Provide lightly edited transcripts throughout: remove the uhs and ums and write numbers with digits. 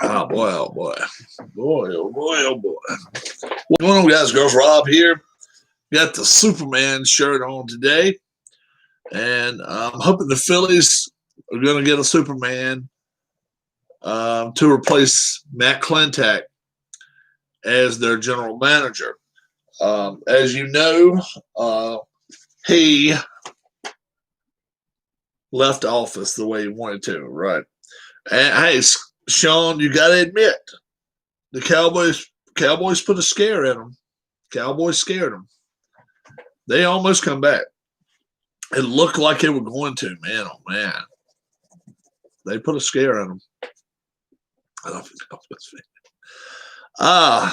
Oh boy, oh boy. Boy, oh boy, oh boy. What's going on, guys, girls? Rob here. Got the Superman shirt on today. And I'm hoping the Phillies are going to get a Superman to replace Matt Klentak as their general manager. As you know, he left office the way he wanted to, right? And hey, Sean, you got to admit, the Cowboys put a scare in them. Cowboys scared them. They almost come back. It looked like they were going to, man. Oh, man. They put a scare in them. I don't know.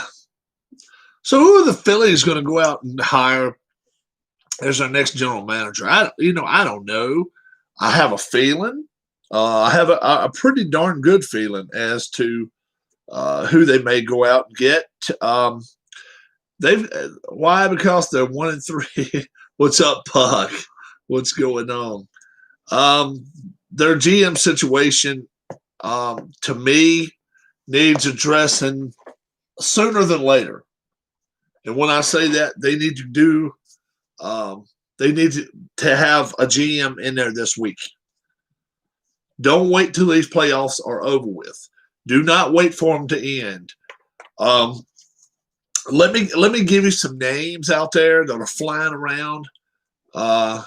So who are the Phillies going to go out and hire as their next general manager? I don't know. I have a feeling. I have a pretty darn good feeling as to who they may go out and get. Why? Because they're 1-3. What's up, Puck? What's going on? Their GM situation, to me, needs addressing sooner than later. And when I say that, they need to do. They need to have a GM in there this week. Don't wait till these playoffs are over with. Do not wait for them to end. Let me give you some names out there that are flying around, and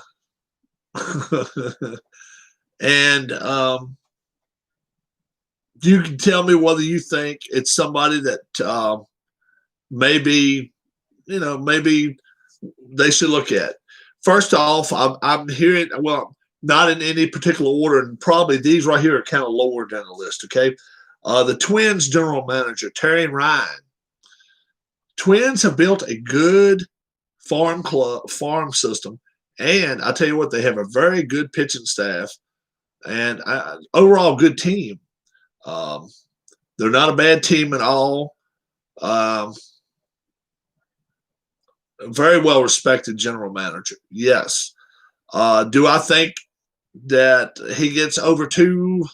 you can tell me whether you think it's somebody that maybe they should look at. First off, I'm hearing, well, not in any particular order, and probably these right here are kind of lower down the list. Okay, the Twins general manager Terry Ryan. Twins have built a good farm system, and I tell you what, they have a very good pitching staff, and overall good team. They're not a bad team at all. Very well respected general manager. Yes. Do I think that he gets over two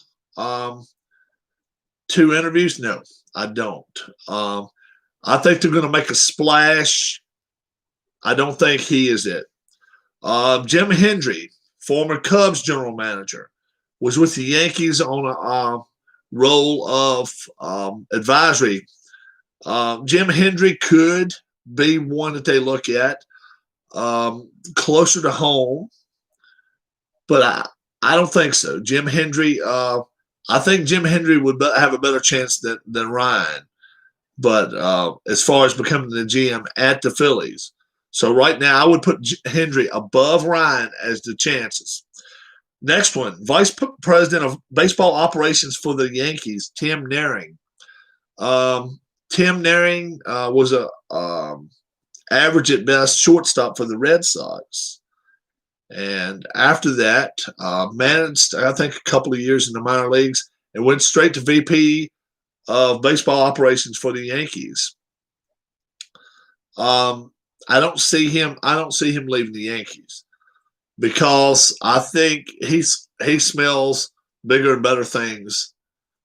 interviews? No, I don't. I think they're going to make a splash. I don't think he is it. Jim Hendry, former Cubs general manager, was with the Yankees on a role of advisory. Jim Hendry could be one that they look at closer to home, but I don't think so. Jim Hendry, I think Jim Hendry would have a better chance than Ryan. But as far as becoming the GM at the Phillies. So right now I would put Hendry above Ryan as the chances. Next one, Vice President of Baseball Operations for the Yankees, Tim Naring. Tim Naring was a average at best shortstop for the Red Sox. And after that, managed, I think, a couple of years in the minor leagues and went straight to VP of baseball operations for the Yankees. I don't see him leaving the Yankees because I think he smells bigger and better things.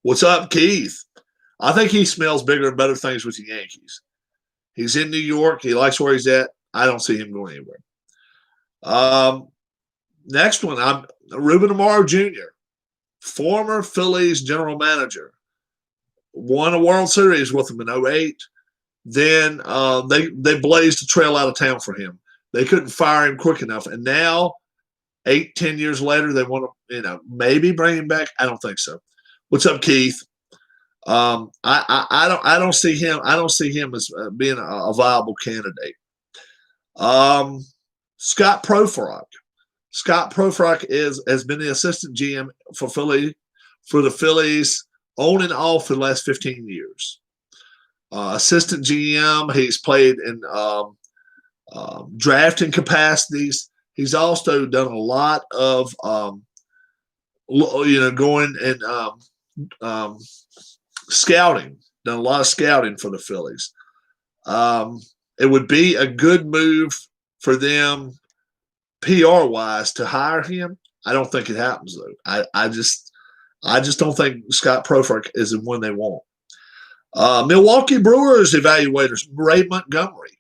What's up, Keith? I think he smells bigger and better things with the Yankees. He's in New York. He likes where he's at. I don't see him going anywhere. Next one, I'm Ruben Amaro Jr., former Phillies general manager. Won a World Series with him in 2008. Then they blazed a trail out of town for him. They couldn't fire him quick enough. And now, 8-10 years later, they want to, maybe bring him back. I don't think so. What's up, Keith? I don't see him. I don't see him as being a viable candidate. Scott Profrock. Scott Profrock has been the assistant GM for the Phillies on and off for the last 15 years. Assistant GM, he's played in drafting capacities. He's also done a lot of, going and scouting. Done a lot of scouting for the Phillies. It would be a good move for them, PR-wise, to hire him. I don't think it happens though. I just don't think Scott Profrock is the one they want. Milwaukee Brewers evaluators, Ray Montgomery.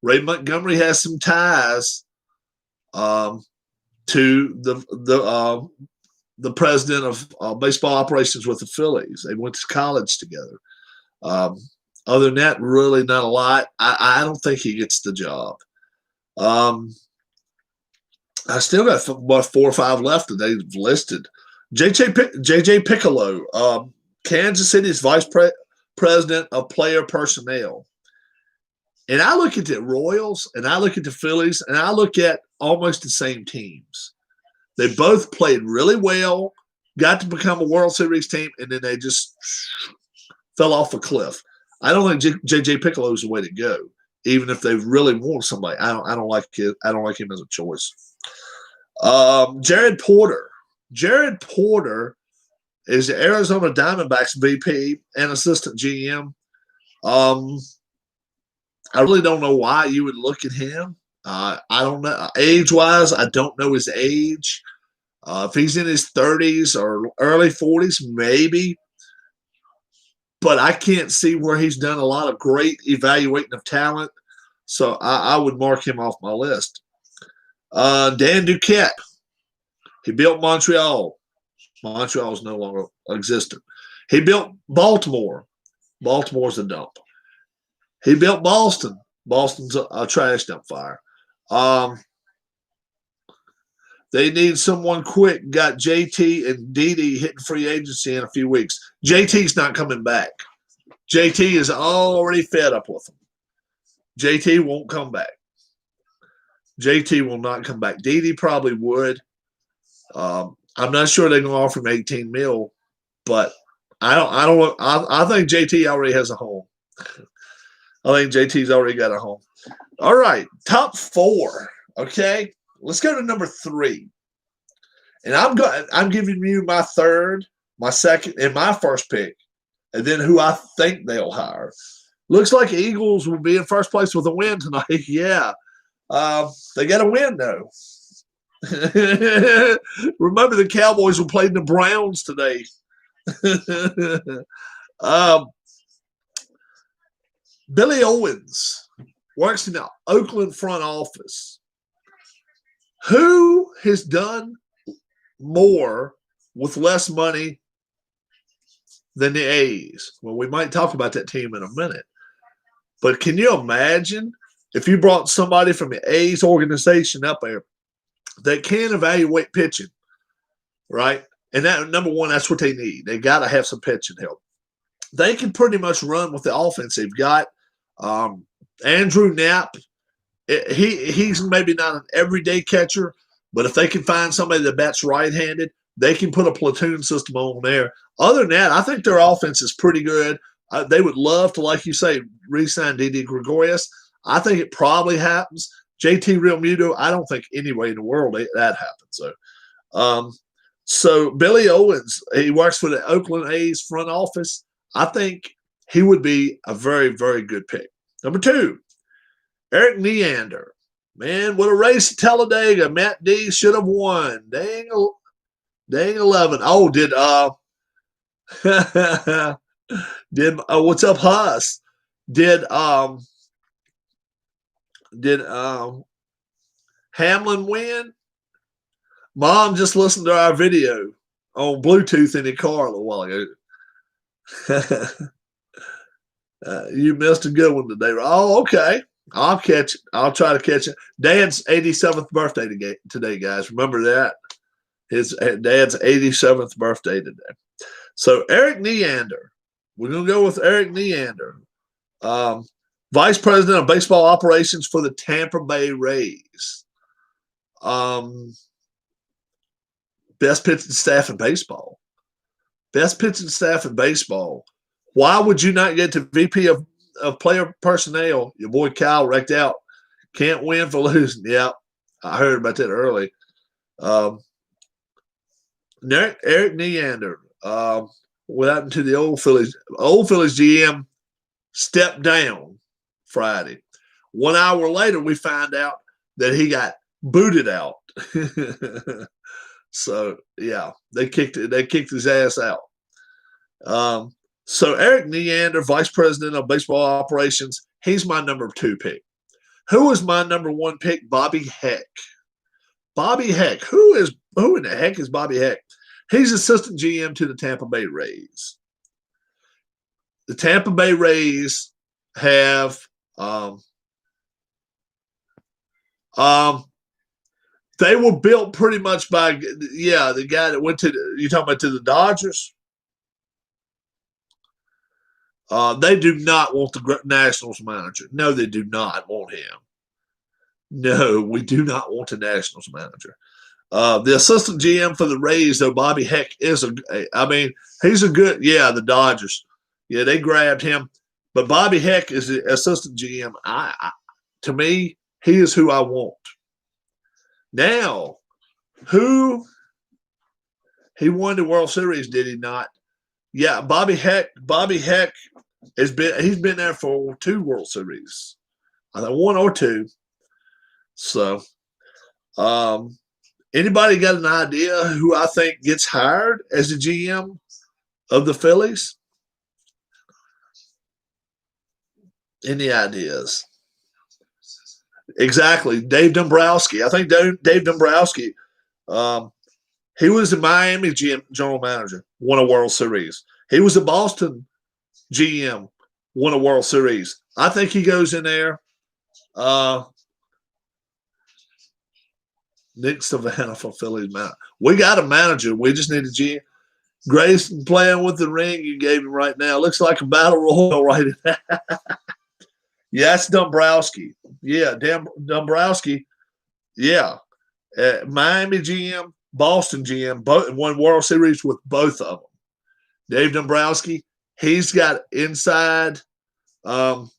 Ray Montgomery has some ties to the president of baseball operations with the Phillies. They went to college together. Other than that, really not a lot. I don't think he gets the job. I still got about 4 or 5 left that they've listed. JJ Piccolo, Kansas City's president of player personnel. And I look at the Royals and I look at the Phillies and I look at almost the same teams. They both played really well, got to become a World Series team, and then they just fell off a cliff. I don't think JJ Piccolo is the way to go, even if they really want somebody. I don't like it. I don't like him as a choice. Jared Porter. Jared Porter is the Arizona Diamondbacks VP and assistant GM. I really don't know why you would look at him. I don't know. Age-wise, I don't know his age. If he's in his 30s or early 40s, maybe. But I can't see where he's done a lot of great evaluating of talent. So I would mark him off my list. Dan Duquette. He built Montreal. Montreal is no longer existent. He built Baltimore. Baltimore's a dump. He built Boston. Boston's a trash dump fire. They need someone quick. Got JT and Didi hitting free agency in a few weeks. JT's not coming back. JT is already fed up with them. JT won't come back. JT will not come back. Didi probably would. I'm not sure they're going to offer him 18 mil, but I think JT already has a home. I think JT's already got a home. All right, top 4. Okay, let's go to number 3. And I'm giving you my third, my second, and my first pick, and then who I think they'll hire. Looks like Eagles will be in first place with a win tonight. Yeah, they got a win though. Remember the Cowboys were playing the Browns today. Billy Owens works in the Oakland front office. Who has done more with less money than the A's? Well, we might talk about that team in a minute. But can you imagine if you brought somebody from the A's organization up there that can evaluate pitching, right? And that, number one, that's what they need. They got to have some pitching help. They can pretty much run with the offense they've got. Andrew Knapp, he's maybe not an everyday catcher, but if they can find somebody that bats right-handed, they can put a platoon system on there. Other than that, I think their offense is pretty good. They would love to, like you say, re-sign Didi Gregorius. I think it probably happens. JT Realmuto, I don't think any way in the world that happens. So Billy Owens, he works for the Oakland A's front office. I think he would be a very, very good pick. Number 2, Eric Neander. Man, what a race at Talladega. Matt D should have won. Dang 11. Oh, what's up, Huss? Did Hamlin win? Mom just listened to our video on Bluetooth in the car a little while ago. You missed a good one today. Oh, okay. I'll catch it. I'll try to catch it. Dad's 87th birthday today, guys. Remember that. His dad's 87th birthday today. So Eric Neander. We're going to go with Eric Neander. Vice President of Baseball Operations for the Tampa Bay Rays. Best pitching staff in baseball. Best pitching staff in baseball. Why would you not get to VP of player personnel? Your boy Kyle wrecked out. Can't win for losing. Yeah, I heard about that early. Eric Neander. What happened to the old Phillies? Old Phillies GM stepped down Friday. 1 hour later, we find out that he got booted out. So yeah, they kicked his ass out. So Eric Neander, Vice President of Baseball Operations, he's my number 2 pick. Who is my number 1 pick? Bobby Heck. Bobby Heck. Who in the heck is Bobby Heck? He's assistant GM to the Tampa Bay Rays. The Tampa Bay Rays have they were built pretty much by the guy that went to you talking about to the Dodgers. They do not want the Nationals manager. No, they do not want him. No, we do not want a Nationals manager. The assistant GM for the Rays, though, Bobby Heck he's a good, the Dodgers. Yeah, they grabbed him. But Bobby Heck is the assistant GM. To me, he is who I want. Now, he won the World Series, did he not? Yeah, Bobby Heck he's been there for 2 World Series. Either 1 or 2. So, anybody got an idea who I think gets hired as the GM of the Phillies? Any ideas? Exactly. Dave Dombrowski. I think Dave Dombrowski, he was the Miami GM, general manager, won a World Series. He was the Boston GM, won a World Series. I think he goes in there. Nick Savannah for Phillies manager. We got a manager. We just need a GM. Grayson playing with the ring you gave him right now. Looks like a battle royal right now. Yeah, that's Dombrowski. Yeah, Dombrowski. Yeah. Miami GM, Boston GM, both won World Series with both of them. Dave Dombrowski, he's got inside from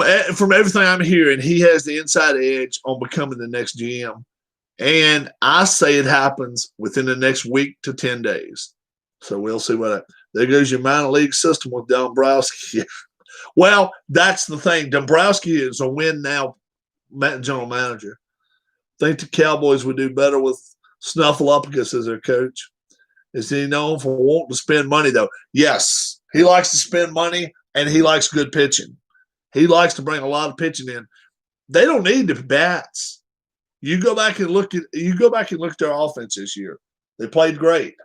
everything I'm hearing, he has the inside edge on becoming the next GM. And I say it happens within the next week to 10 days. So we'll see what there goes your minor league system with Dombrowski. Well, that's the thing. Dombrowski is a win now general manager. I think the Cowboys would do better with Snuffleupagus as their coach. Is he known for wanting to spend money, though? Yes, he likes to spend money, and he likes good pitching. He likes to bring a lot of pitching in. They don't need the bats. You go back and look at their offense this year. They played great.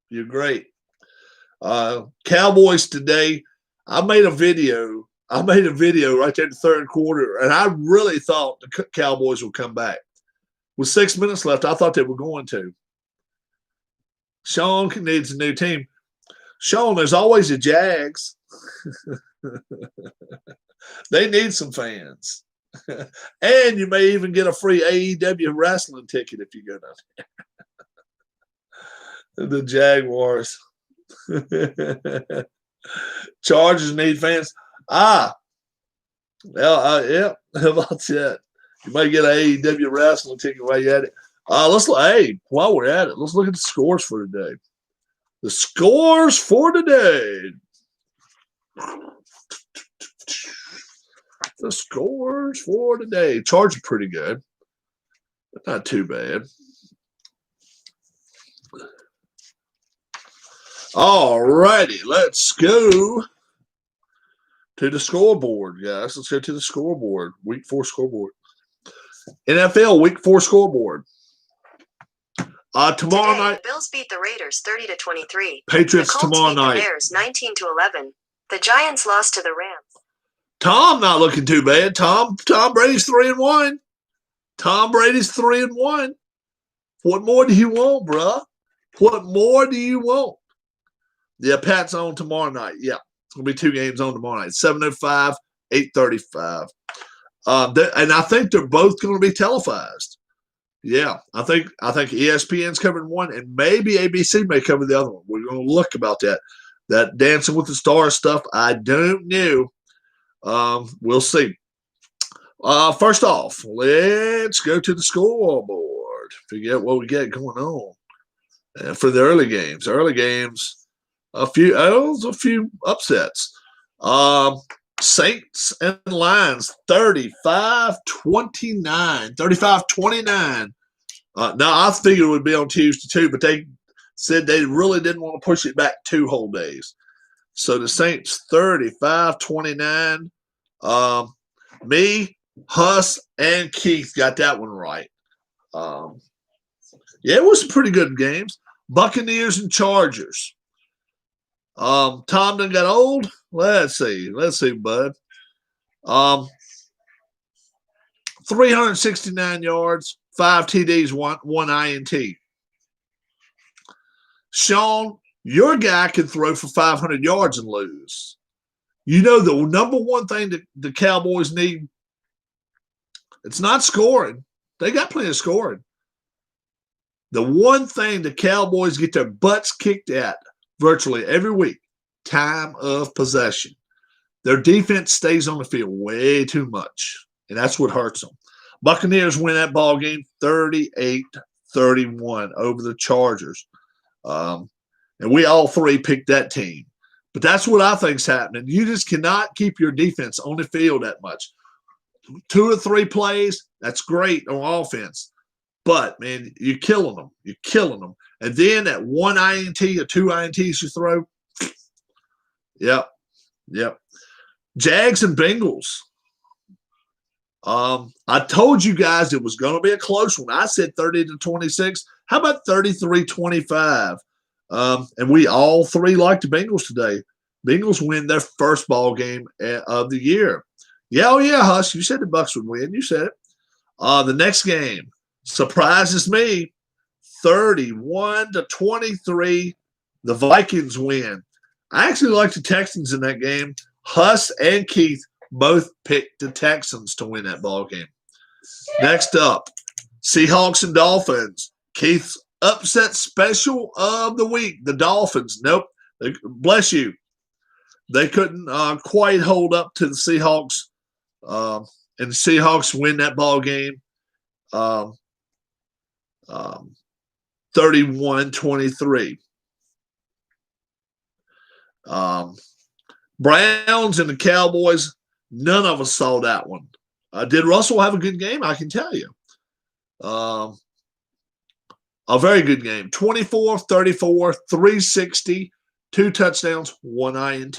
You're great. Cowboys today. I made a video right there in the third quarter, and I really thought the Cowboys would come back. With 6 minutes left, I thought they were going to. Sean needs a new team. Sean, there's always the Jags. They need some fans. And you may even get a free AEW wrestling ticket if you go down there. The Jaguars. Chargers need fans. Yeah. How about that? You might get an AEW wrestling ticket while you're at it. While we're at it, let's look at the scores for today. The scores for today. The scores for today. Chargers pretty good. But not too bad. All righty, let's go to the scoreboard, guys. Let's go to the scoreboard. Week 4 scoreboard. NFL Week 4 scoreboard. Tomorrow night, the Bills beat the Raiders 30-23. Patriots the Colts tomorrow beat night. The Bears 19-11. The Giants lost to the Rams. Tom not looking too bad. Tom Brady's 3-1. Tom Brady's 3-1. What more do you want, bruh? What more do you want? Yeah, Pat's on tomorrow night. Yeah, it's gonna be 2 games on tomorrow night. 7:05, 8:35. And I think they're both going to be televised. Yeah, I think ESPN's covering one, and maybe ABC may cover the other one. We're going to look about that. That Dancing with the Stars stuff, I don't know. We'll see. First off, let's go to the scoreboard. Figure out what we got going on for the early games. A few upsets. Saints and Lions, 35-29. 35-29. Now, I figured it would be on Tuesday, too, but they said they really didn't want to push it back 2 whole days. So the Saints 35-29. Me, Huss, and Keith got that one right. Yeah, it was pretty good games. Buccaneers and Chargers. Tom done got old. Let's see, bud. 369 yards, 5 TDs, one INT. Sean, your guy can throw for 500 yards and lose. You know the number one thing that the Cowboys need, it's not scoring. They got plenty of scoring. The one thing the Cowboys get their butts kicked at virtually every week, time of possession. Their defense stays on the field way too much, and that's what hurts them. Buccaneers win that ball game 38-31 over the Chargers. And we all three picked that team. But that's what I think's happening. You just cannot keep your defense on the field that much. 2 or 3 plays, that's great on offense. But, man, you're killing them. And then that 1 INT or 2 INTs you throw, yep. Jags and Bengals. I told you guys it was going to be a close one. I said 30-26. How about 33-25? And we all three like the Bengals today. Bengals win their first ball game of the year. Yeah, Huss, you said the Bucs would win. You said it. The next game surprises me. 31-23. The Vikings win. I actually like the Texans in that game. Huss and Keith both picked the Texans to win that ball game. Next up, Seahawks and Dolphins. Keith's upset special of the week. The Dolphins. Nope. Bless you. They couldn't quite hold up to the Seahawks. And the Seahawks win that ball game 31-23. Browns and the Cowboys, none of us saw that one. Did Russell have a good game? I can tell you. A very good game. 24-34, 360, 2 touchdowns, 1 INT.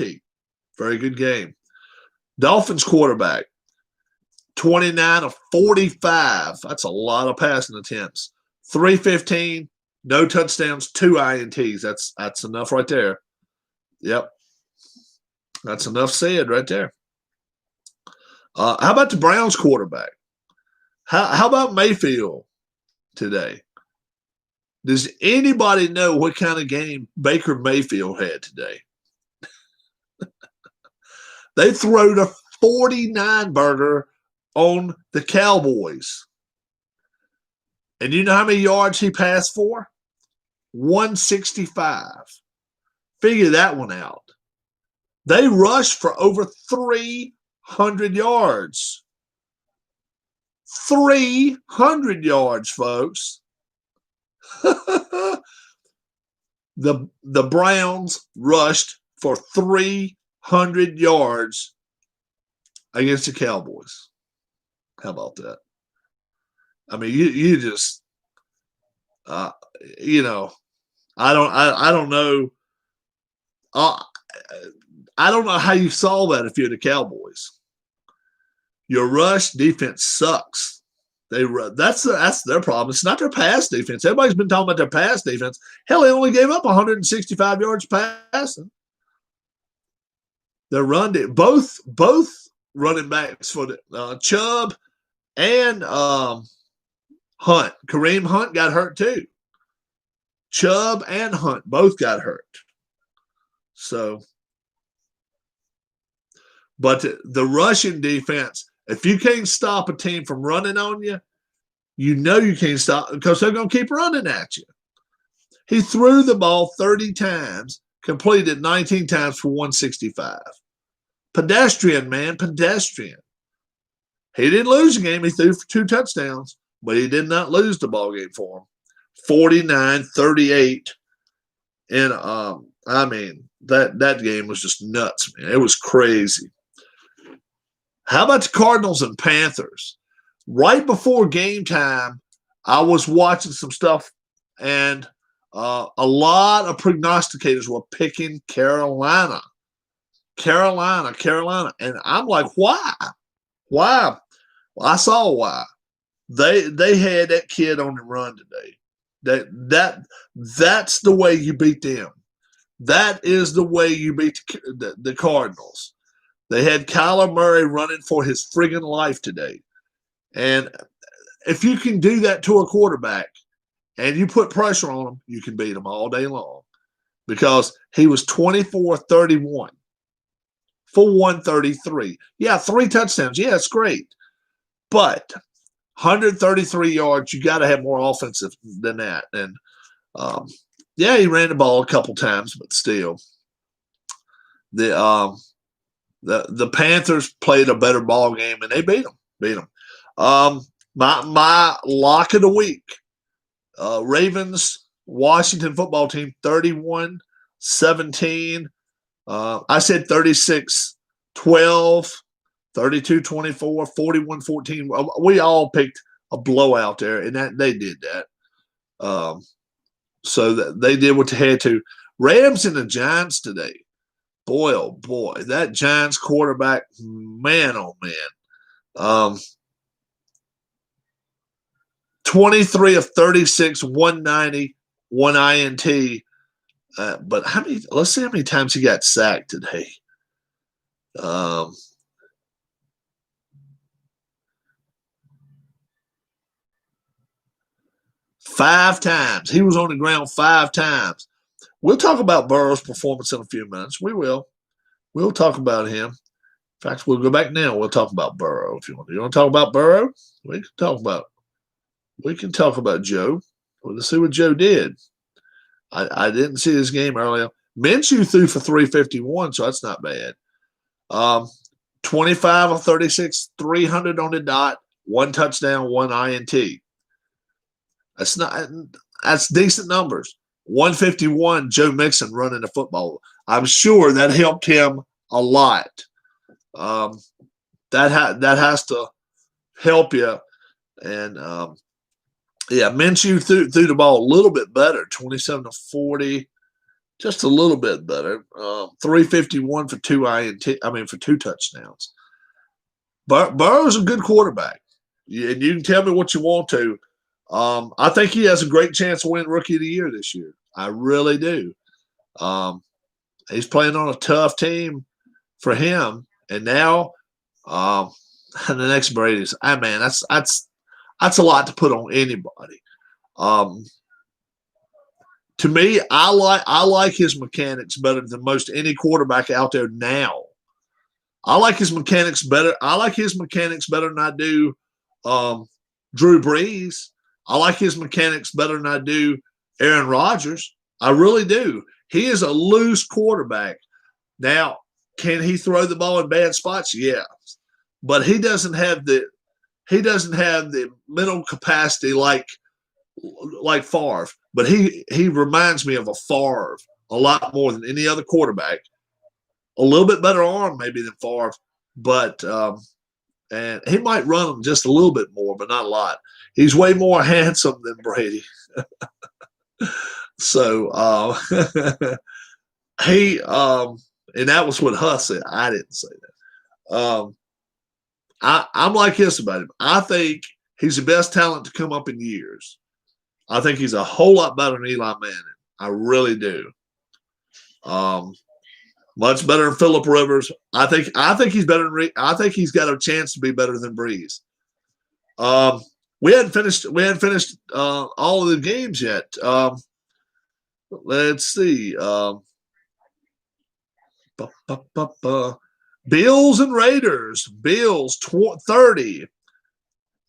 Very good game. Dolphins quarterback, 29-45. That's a lot of passing attempts. 315, no touchdowns, 2 INTs. That's enough right there. Yep. That's enough said right there. How about the Browns quarterback? How about Mayfield today? Does anybody know what kind of game Baker Mayfield had today? They threw the 49-burger on the Cowboys. And you know how many yards he passed for? 165. Figure that one out. They rushed for over 300 yards. 300 yards, folks. The Browns rushed for 300 yards against the Cowboys. How about that? I mean, you just, I don't know. I don't know how you saw that if you're the Cowboys. Your rush defense sucks. That's their problem. It's not their pass defense. Everybody's been talking about their pass defense. Hell, they only gave up 165 yards passing. Their both running backs for the Chubb and Hunt. Kareem Hunt got hurt too. Chubb and Hunt both got hurt. So, but the rushing defense, if you can't stop a team from running on you, you know you can't stop because they're going to keep running at you. He threw the ball 30 times, completed 19 times for 165. Pedestrian, man, pedestrian. He didn't lose the game. He threw for 2 touchdowns, but he did not lose the ball game for him. 49-38. And, I mean, that game was just nuts, man. It was crazy. How about the Cardinals and Panthers? Right before game time, I was watching some stuff, and A lot of prognosticators were picking Carolina. And I'm like, why? Why? Well, I saw why. They had that kid on the run today. That's the way you beat them. That is the way you beat the Cardinals. They had Kyler Murray running for his friggin' life today. And if you can do that to a quarterback and you put pressure on him, you can beat him all day long. Because he was 24-31 for 133. Yeah, 3 touchdowns. Yeah, it's great. But 133 yards, you got to have more offensive than that. And yeah, he ran the ball a couple times, but still, the Panthers played a better ball game and they beat them. My lock of the week, Ravens Washington football team 31-17. I said 36-12, 32-24, 41-14. We all picked a blowout there, and that they did that. So that they did what they had to. Rams and the Giants today. Boy, oh boy, that Giants quarterback, man, oh man. 23 of 36, 190, 1 INT. But let's see how many times he got sacked today. 5 times. He was on the ground 5 times. We'll talk about Burrow's performance in a few minutes. We will. We'll talk about him. In fact, we'll go back now. We'll talk about Burrow if you want. You want to talk about Burrow? We can talk about Joe. Let's see what Joe did. I didn't see his game earlier. Minshew threw for 351, so that's not bad. 25 of 36, 300 on the dot, 1 touchdown, 1 INT. That's decent numbers. 151, Joe Mixon running the football. I'm sure that helped him a lot. That has to help you. And yeah, Minshew threw the ball a little bit better, 27 to 40, just a little bit better. 351 for 2 for 2 touchdowns. Burrow's a good quarterback, and you can tell me what you want to. I think he has a great chance to win Rookie of the Year this year. I really do. He's playing on a tough team for him, and now the next Brady's. Man, that's a lot to put on anybody. To me, I like his mechanics better than most any quarterback out there now. I like his mechanics better. I like his mechanics better than I do Drew Brees. I like his mechanics better than I do Aaron Rodgers. I really do. He is a loose quarterback. Now, can he throw the ball in bad spots? Yeah. But he doesn't have the mental capacity like Favre. But he reminds me of a Favre a lot more than any other quarterback. A little bit better arm maybe than Favre, but and he might run them just a little bit more, but not a lot. He's way more handsome than Brady. So he and that was what Huss said. I didn't say that. I'm like this about him. I think he's the best talent to come up in years. I think he's a whole lot better than Eli Manning. I really do. Much better than Phillip Rivers. I think he's better than. I think he's got a chance to be better than Breeze. We hadn't finished all of the games yet. Let's see. Bills and Raiders. Bills 30,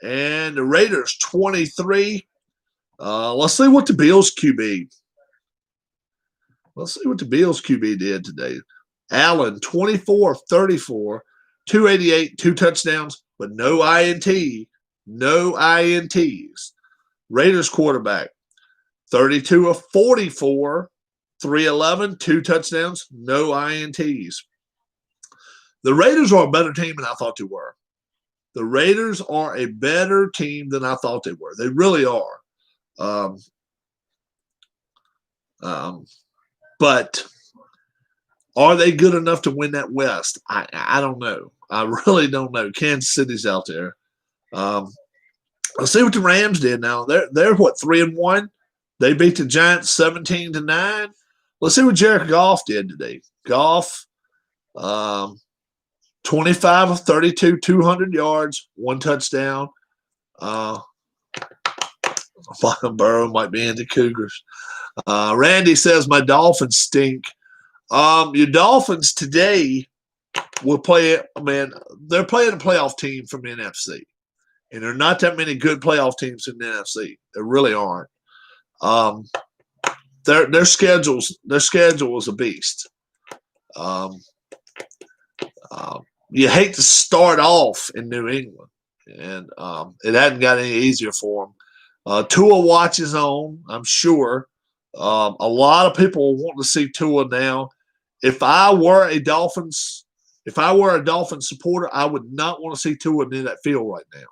and the Raiders 23. Let's see what the Bills QB. Let's see what the Bills QB did today. Allen 24 of 34, 288, 2 touchdowns, but no INT. No INTs. Raiders quarterback, 32 of 44, 311, 2 touchdowns, no INTs. The Raiders are a better team than I thought they were. The Raiders are a better team than I thought they were. They really are. But are they good enough to win that West? I don't know. I really don't know. Kansas City's out there. Let's see what the Rams did now. They're what, 3-1? They beat the Giants 17-9. Let's see what Jared Goff did today. Goff, 25 of 32, 200 yards, 1 touchdown. Burrow might be in the Cougars. Randy says my Dolphins stink. Your Dolphins today will play. Man, they're playing a playoff team from the NFC, and there are not that many good playoff teams in the NFC. There really aren't. Their schedule is a beast. You hate to start off in New England, and it hadn't got any easier for them. Tua watches on, I'm sure. A lot of people want to see Tua now. If I were a Dolphins supporter, I would not want to see Tua near that field right now.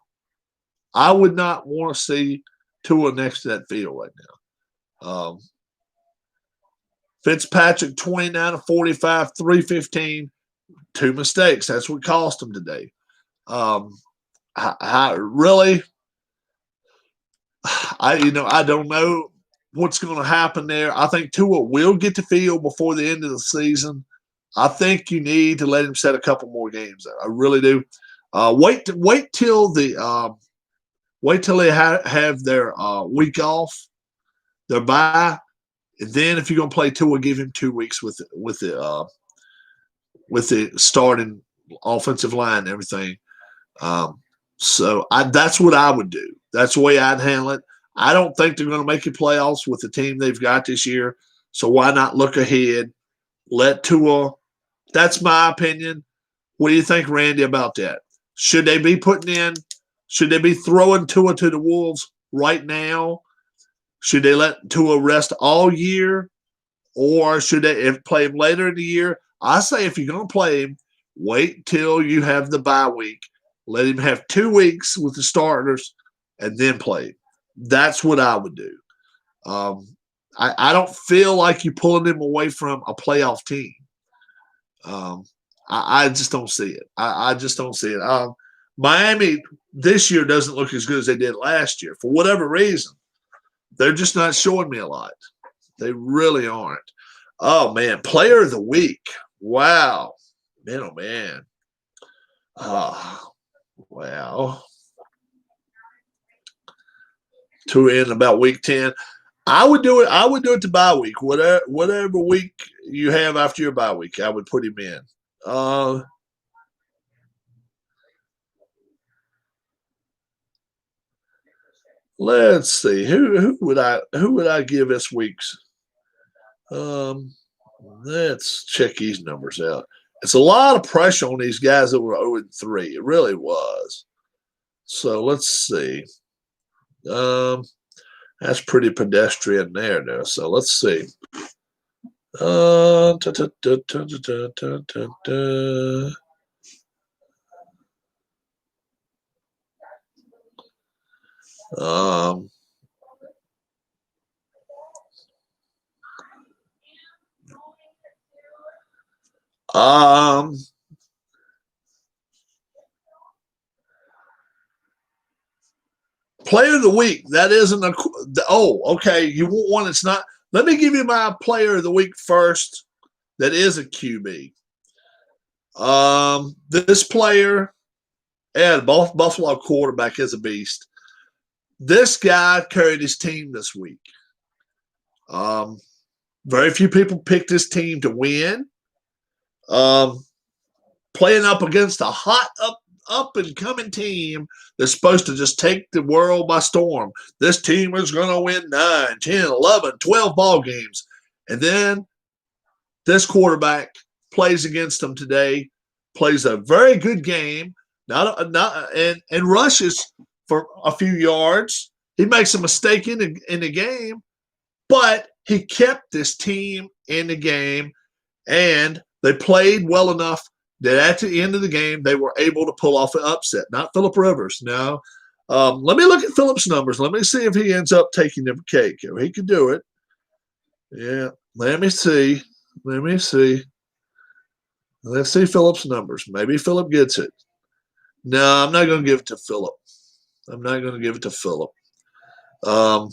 I would not want to see Tua next to that field right now. Fitzpatrick, 29 of 45, 315, 2 mistakes. That's what cost him today. I don't know what's going to happen there. I think Tua will get the field before the end of the season. I think you need to let him set a couple more games there. I really do. Wait till they have their week off, their bye, and then if you're going to play Tua, give him 2 weeks with the starting offensive line and everything. So that's what I would do. That's the way I'd handle it. I don't think they're going to make it playoffs with the team they've got this year. So why not look ahead? Let Tua. That's my opinion. What do you think, Randy, about that? Should they be throwing Tua to the Wolves right now? Should they let Tua rest all year? Or should they play him later in the year? I say if you're going to play him, wait till you have the bye week. Let him have 2 weeks with the starters and then play him. That's what I would do. I don't feel like you're pulling them away from a playoff team. I just don't see it. I just don't see it. Miami this year doesn't look as good as they did last year. For whatever reason, they're just not showing me a lot. They really aren't. Oh, man. Player of the week. Wow. Man, oh, man. Wow. To end about week 10. I would do it to bye week. Whatever week you have after your bye week, I would put him in. Let's see. Who would I give this week's? Let's check these numbers out. It's a lot of pressure on these guys that were 0-3. It really was. So let's see. That's pretty pedestrian there. So let's see. Player of the week. That isn't a. Okay. You want one that's not. Let me give you my player of the week first. That is a QB. This player, and Buffalo quarterback is a beast. This guy carried his team this week. Very few people picked this team to win. Playing up against a hot up and coming team that's supposed to just take the world by storm. This team is going to win 9, 10, 11, 12 ball games. And then this quarterback plays against them today, plays a very good game, and rushes for a few yards. He makes a mistake in the game, but he kept this team in the game, and they played well enough that at the end of the game, they were able to pull off an upset. Not Phillip Rivers. No. Let me look at Phillip's numbers. Let me see if he ends up taking the cake. He could do it. Yeah. Let me see. Let me see. Let's see Phillip's numbers. Maybe Phillip gets it. No, I'm not going to give it to Phillip. I'm not going to give it to Phillip. Um,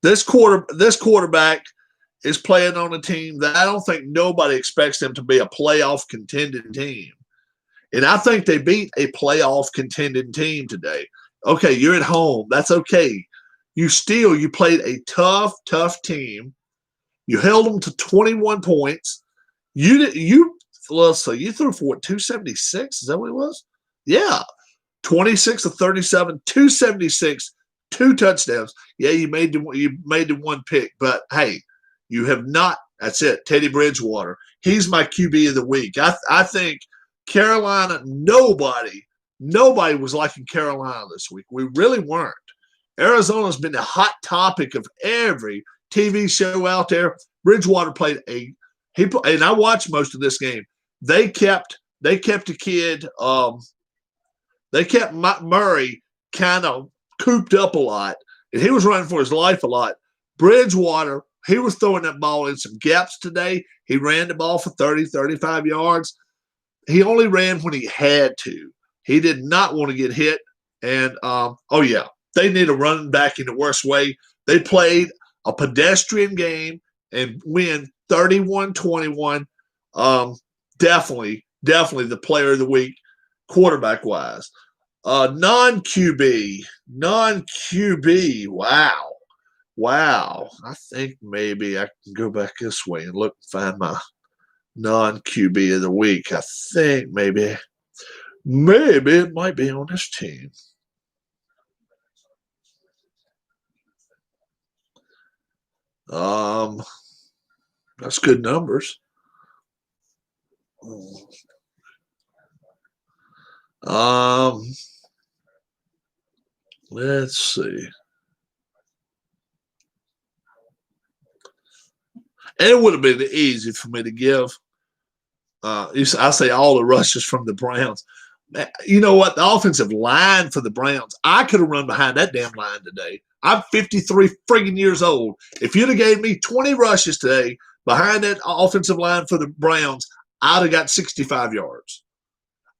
this quarterback is playing on a team that I don't think nobody expects them to be a playoff contending team. And I think they beat a playoff contending team today. Okay, you're at home. That's okay. You played a tough team. You held them to 21 points. Let's see, you threw for what, 276? Is that what it was? Yeah. 26 of 37, 276, 2 touchdowns. Yeah, you made the one pick, but hey, you have not. That's it. Teddy Bridgewater. He's my QB of the week. I think Carolina. Nobody was liking Carolina this week. We really weren't. Arizona's been the hot topic of every TV show out there. Bridgewater played and I watched most of this game. They kept the kid. They kept Murray kind of cooped up a lot, and he was running for his life a lot. Bridgewater, he was throwing that ball in some gaps today. He ran the ball for 30, 35 yards. He only ran when he had to. He did not want to get hit. And, they need a running back in the worst way. They played a pedestrian game and win 31-21. Definitely the player of the week, quarterback-wise. Non-QB. Wow. I think maybe I can go back this way and look and find my non-QB of the week. I think maybe it might be on this team. That's good numbers. Let's see. And it would have been easy for me to give. I say all the rushes from the Browns. You know what? The offensive line for the Browns, I could have run behind that damn line today. I'm 53 friggin' years old. If you'd have gave me 20 rushes today behind that offensive line for the Browns, I'd have got 65 yards.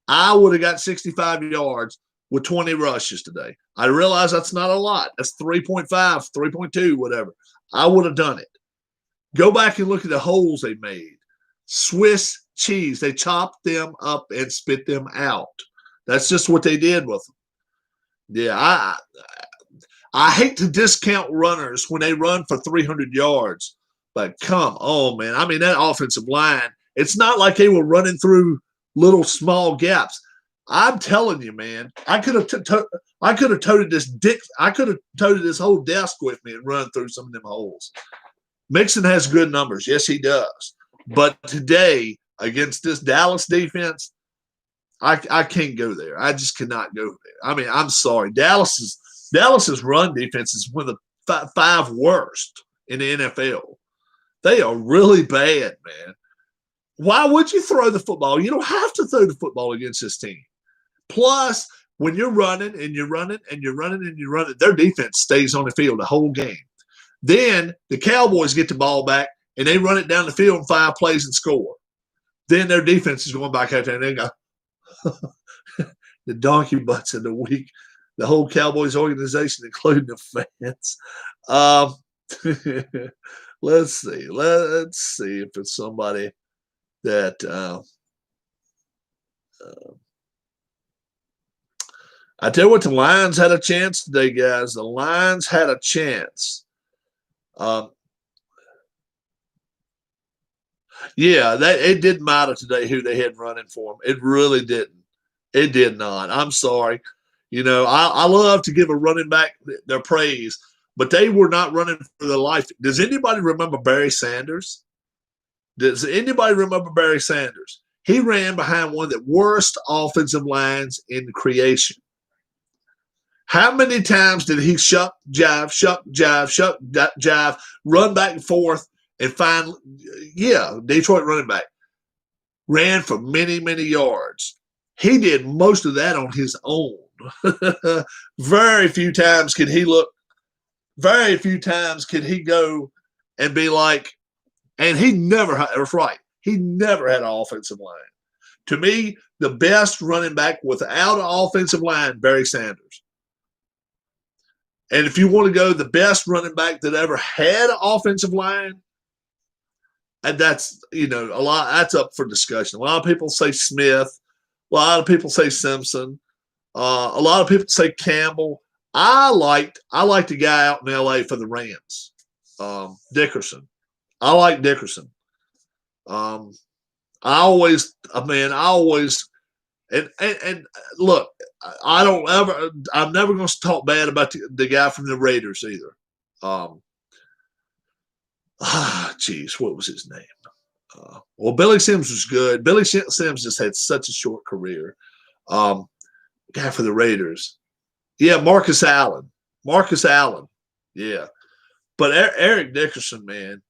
I would have got 65 yards with 20 rushes today. I realize that's not a lot. That's 3.5, 3.2, whatever. I would have done it. Go back and look at the holes they made. Swiss cheese. They chopped them up and spit them out. That's just what they did with them. Yeah, I hate to discount runners when they run for 300 yards, but come on, man. I mean, that offensive line, it's not like they were running through little small gaps. I'm telling you, man, I could have toted this whole desk with me and run through some of them holes. Mixon has good numbers. Yes, he does. But today, against this Dallas defense, I can't go there. I just cannot go there. I mean, I'm sorry. Dallas's run defense is one of the 5 worst in the NFL. They are really bad, man. Why would you throw the football? You don't have to throw the football against this team. Plus, when you're running and you're running and you're running and you're running, their defense stays on the field the whole game. Then the Cowboys get the ball back and they run it down the field in 5 plays and score. Then their defense is going back out there and they go, the donkey butts of the week, the whole Cowboys organization, including the fans. Let's see if it's somebody that I tell you what, the Lions had a chance today, guys. The Lions had a chance. It didn't matter today who they had running for them. It really didn't. It did not. I'm sorry. You know, I love to give a running back their praise, but they were not running for their life. Does anybody remember Barry Sanders? Does anybody remember Barry Sanders? He ran behind one of the worst offensive lines in creation. How many times did he shuck, jive, run back and forth and find, Detroit running back, ran for many, many yards. He did most of that on his own. Very few times could he go and be like, And he never had, that's right, he never had an offensive line. To me, the best running back without an offensive line, Barry Sanders. And if you want to go the best running back that ever had an offensive line, and that's, a lot, that's up for discussion. A lot of people say Smith. A lot of people say Simpson. A lot of people say Campbell. I liked the guy out in L.A. for the Rams, Dickerson. I like Dickerson. I always, and look, I'm never going to talk bad about the guy from the Raiders either. What was his name? Well, Billy Sims was good. Billy Sims just had such a short career. Guy for the Raiders. Yeah, Marcus Allen. Yeah. But Eric Dickerson, man,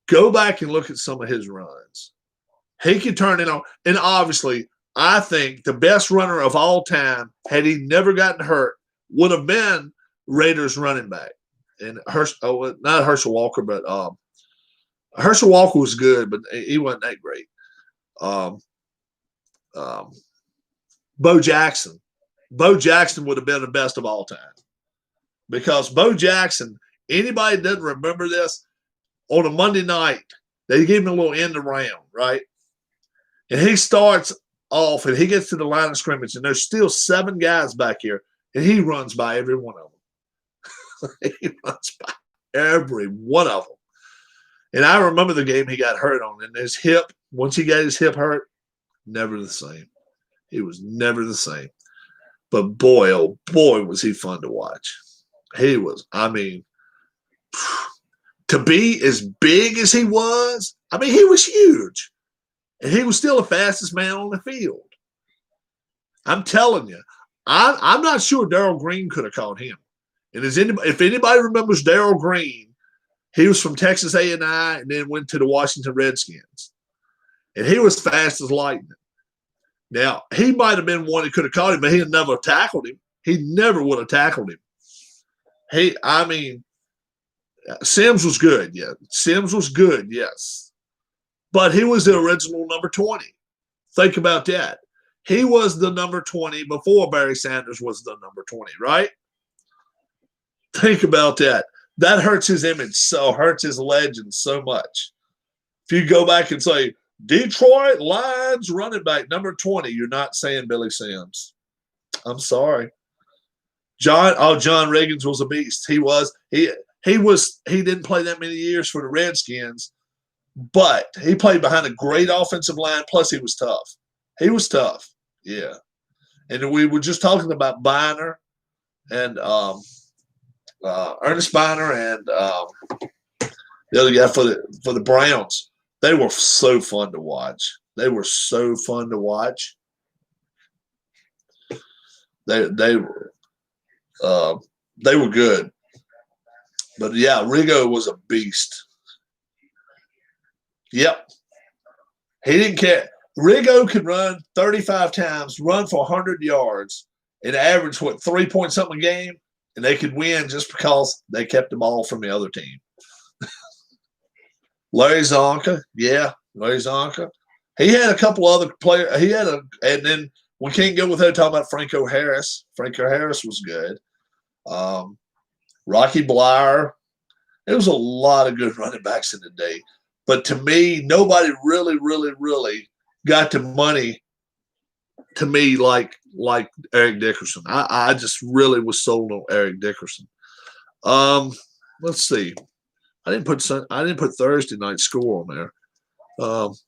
go back and look at some of his runs. He could turn it on. And obviously, I think the best runner of all time, had he never gotten hurt, would have been Raiders running back. And not Herschel Walker, but Herschel Walker was good, but he wasn't that great. Bo Jackson. Bo Jackson would have been the best of all time. Because Bo Jackson, anybody that doesn't remember this, on a Monday night, they gave him a little end around, right? And he starts off and he gets to the line of scrimmage, and there's still 7 guys back here, and he runs by every one of them. He runs by every one of them. And I remember the game he got hurt on, and his hip, once he got his hip hurt, never the same. He was never the same. But boy, oh boy, was he fun to watch. He was, to be as big as he was, he was huge. And he was still the fastest man on the field. I'm telling you, I'm not sure Darrell Green could have caught him. And if anybody remembers Darrell Green, he was from Texas A&I and then went to the Washington Redskins. And he was fast as lightning. Now, he might have been one that could have caught him, but he had never tackled him. He never would have tackled him. Sims was good, yeah. Sims was good, yes. But he was the original number 20. Think about that. He was the number 20 before Barry Sanders was the number 20, right? Think about that. That hurts his image, hurts his legend so much. If you go back and say, Detroit Lions running back number 20, you're not saying Billy Sims. I'm sorry. John Riggins was a beast. He didn't play that many years for the Redskins, but he played behind a great offensive line, plus he was tough. He was tough, yeah. And we were just talking about Biner and Ernest Biner and the other guy for the Browns. They were so fun to watch. They were good. But yeah, Rigo was a beast. Yep. He didn't care. Rigo could run 35 times, run for 100 yards, and average, 3 point something a game, and they could win just because they kept the ball from the other team. Larry Zonka, yeah, Larry Zonka. He had a couple other players. And then we can't go without talking about Franco Harris. Franco Harris was good. Rocky Blyer. There was a lot of good running backs in the day. But to me, nobody really, really, really got the money to me like Eric Dickerson. I just really was sold on Eric Dickerson. Let's see. I didn't put Thursday night score on there.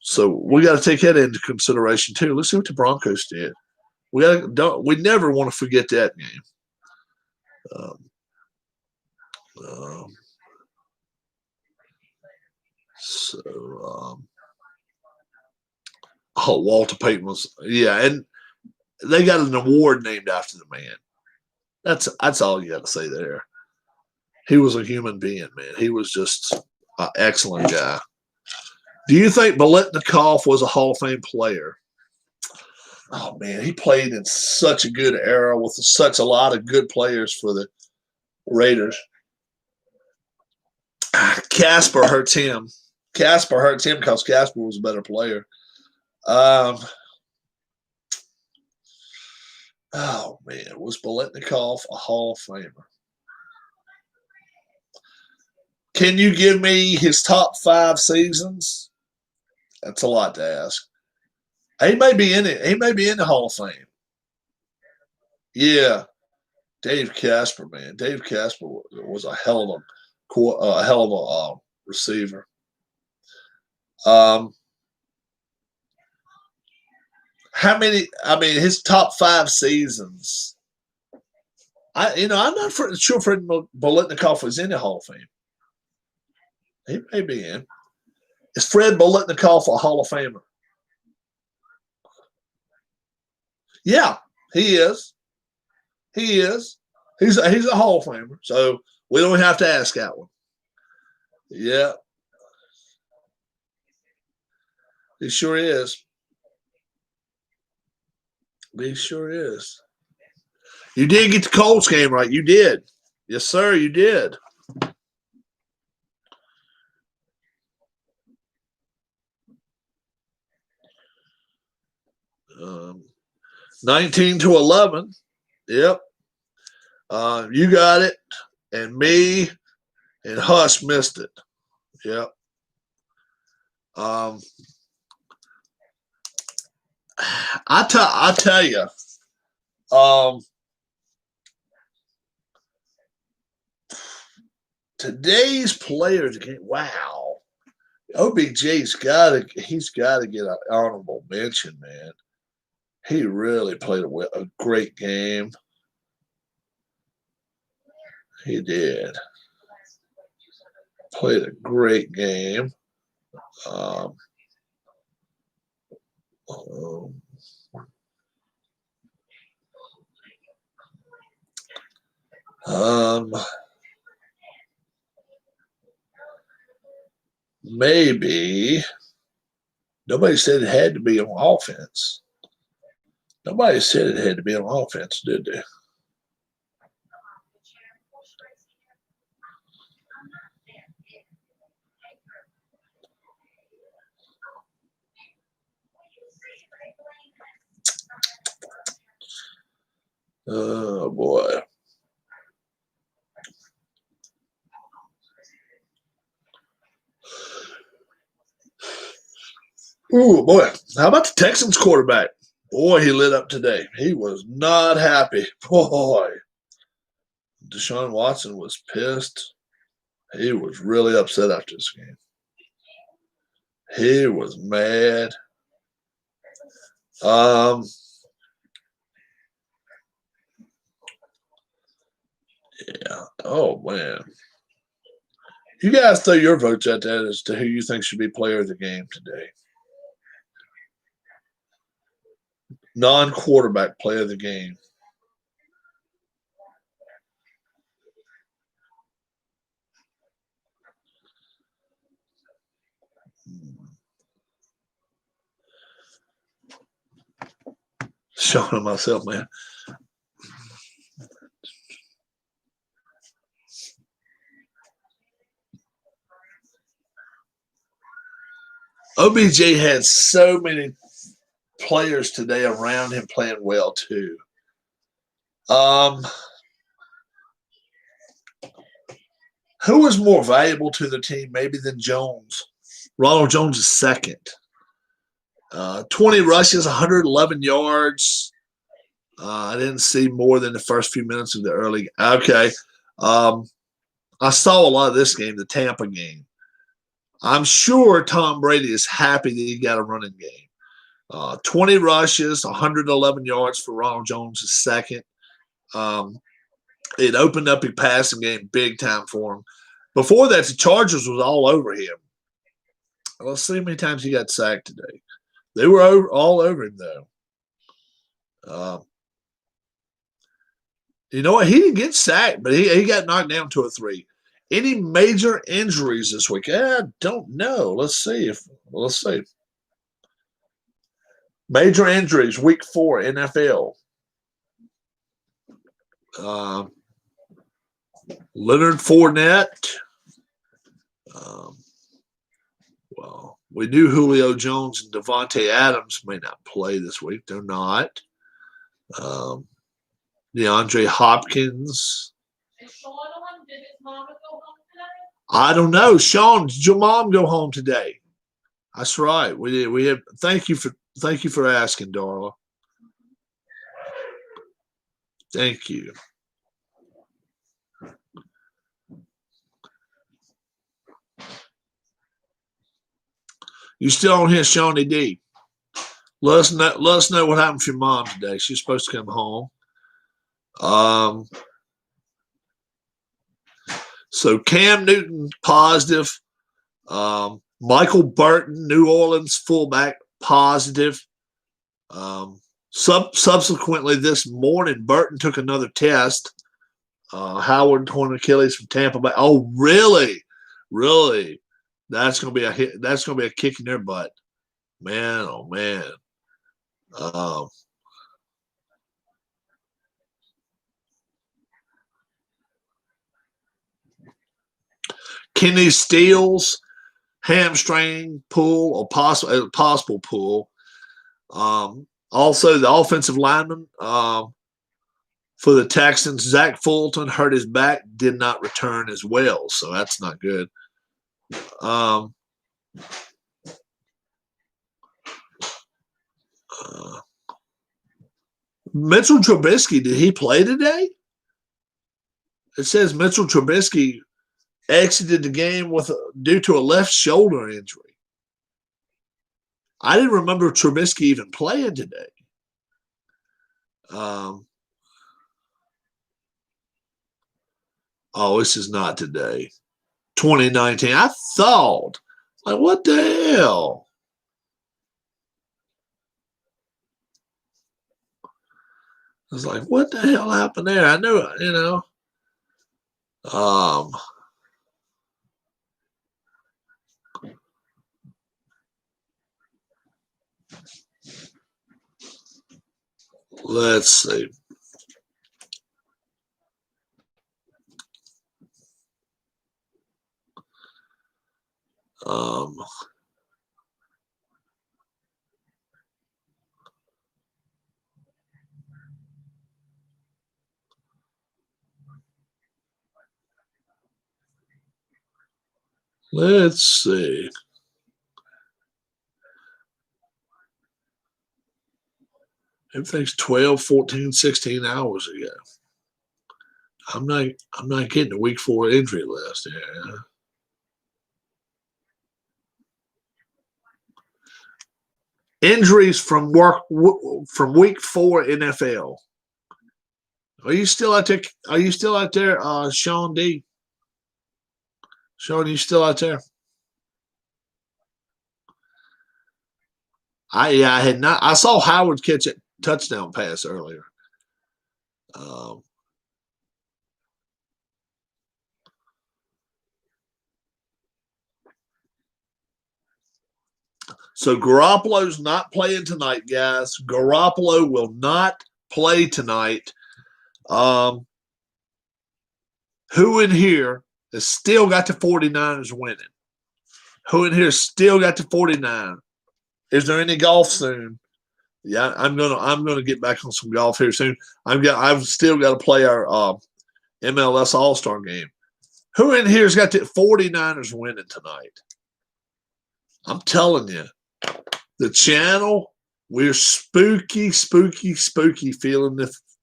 So we got to take that into consideration too. Let's see what the Broncos did. We never want to forget that game. Walter Payton was, yeah, and they got an award named after the man. That's all you got to say there. He was a human being, man. He was just an excellent guy. Do you think Biletnikoff was a Hall of Fame player? Oh, man, he played in such a good era with such a lot of good players for the Raiders. Casper hurts him. Casper hurts him because Casper was a better player. Oh man, was Biletnikoff a Hall of Famer? Can you give me his top 5 seasons? That's a lot to ask. He may be in it. He may be in the Hall of Fame. Yeah, Dave Casper, man. Dave Casper was a hell of a receiver. How many? I mean, his top 5 seasons. I'm not sure Fred Biletnikoff was in the Hall of Fame. He may be in. Is Fred Biletnikoff a Hall of Famer? Yeah, he is. He is. He's a Hall of Famer. So we don't have to ask that one. Yeah, he sure is. He sure is. You did get the Colts game right. You did. Yes, sir, you did. Um, 19-11. Yep. You got it. And me and Hush missed it. Yep. I tell you, today's players game. Wow, OBJ's he's got to get an honorable mention, man. He really played a great game. He did. Played a great game. Maybe nobody said it had to be on offense. Nobody said it had to be on offense, did they? Oh boy. Ooh, boy. How about the Texans quarterback? Boy, he lit up today. He was not happy. Boy. Deshaun Watson was pissed. He was really upset after this game. He was mad. Yeah. Oh, man. You guys throw your votes at that as to who you think should be player of the game today. Non-quarterback player of the game. Showing myself, man. OBJ had so many players today around him playing well too. Who was more valuable to the team maybe than Jones? Ronald Jones is second. 20 rushes, 111 yards. I didn't see more than the first few minutes of the early. Okay. I saw a lot of this game, the Tampa game. I'm sure Tom Brady is happy that he got a running game. 20 rushes, 111 yards for Ronald Jones is second. It opened up a passing game big time for him. Before that, the Chargers was all over him. Let's see how many times he got sacked today. They were all over him, though. You know what? He didn't get sacked, but he got knocked down 2 or 3. Any major injuries this week? I don't know. Let's see. Major injuries, week 4, NFL. Leonard Fournette. Well, we knew Julio Jones and Devontae Adams may not play this week. They're not. DeAndre Hopkins. Is Sean on? Did his mama go home today? I don't know. Sean, did your mom go home today? That's right. We did. We have. Thank you for asking, Darla. Thank you. You still on here, Shawnee D? Let us know what happened to your mom today. She's supposed to come home. So Cam Newton positive. Michael Burton, New Orleans fullback, positive. Subsequently this morning, Burton took another test. Howard torn Achilles from Tampa Bay. Oh, really? Really? That's gonna be a hit. That's gonna be a kick in their butt, man. Oh man. Kenny Steele's hamstring pull or possible pull. Also, the offensive lineman for the Texans, Zach Fulton, hurt his back, did not return as well, so that's not good. Mitchell Trubisky, did he play today? It says Mitchell Trubisky exited the game due to a left shoulder injury. I didn't remember Trubisky even playing today. Oh, this is not today. 2019. I thought, like, what the hell? I was like, what the hell happened there? I knew it, you know. Let's see. Let's see. Everything's 12, 14, 16 hours ago. I'm not getting a week 4 injury list here. Injuries from week 4 NFL. Are you still out there? Are you still out there, Sean D? Sean, are you still out there? I had not. I saw Howard catch a touchdown pass earlier. So Garoppolo's not playing tonight, guys. Garoppolo will not play tonight. Who in here has still got the 49ers winning? Who in here still got the 49? Is there any golf soon? Yeah, I'm gonna get back on some golf here soon. I've still got to play our MLS All-Star game. Who in here's got the 49ers winning tonight? I'm telling you, the channel, we're spooky feeling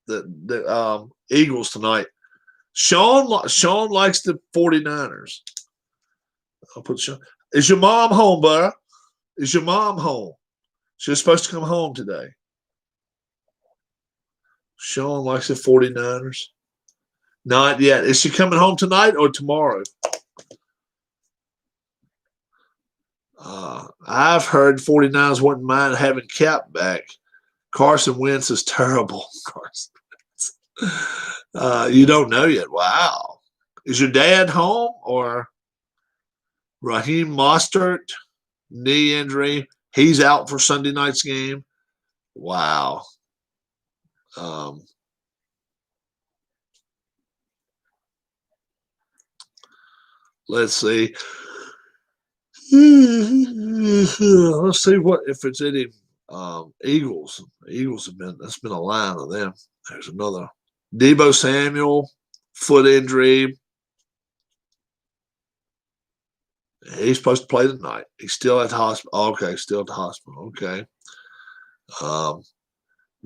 the Eagles tonight. Sean likes the 49ers. I'll put Sean. Is your mom home, bud? Is your mom home? She was supposed to come home today. Sean likes the 49ers. Not yet. Is she coming home tonight or tomorrow? I've heard 49ers wouldn't mind having Cap back. Carson Wentz is terrible. Carson Wentz. You don't know yet. Wow. Is your dad home or Raheem Mostert, knee injury? He's out for Sunday night's game. Wow. Let's see. Let's see what if it's any Eagles. The Eagles have been that's been a line of them. There's another Debo Samuel, foot injury. He's supposed to play tonight. He's still at the hospital. Okay, still at the hospital. Okay.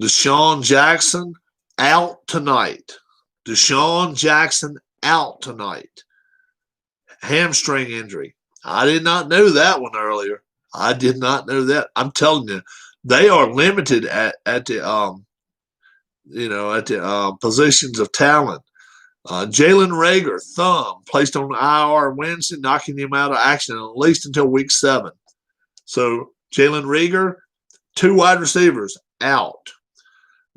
Deshaun Jackson out tonight. Deshaun Jackson out tonight. Hamstring injury. I did not know that one earlier. I did not know that. I'm telling you, they are limited at the positions of talent. Jalen Rager, thumb, placed on IR Wednesday, knocking him out of action at least until week 7. So Jalen Rager, 2 wide receivers out.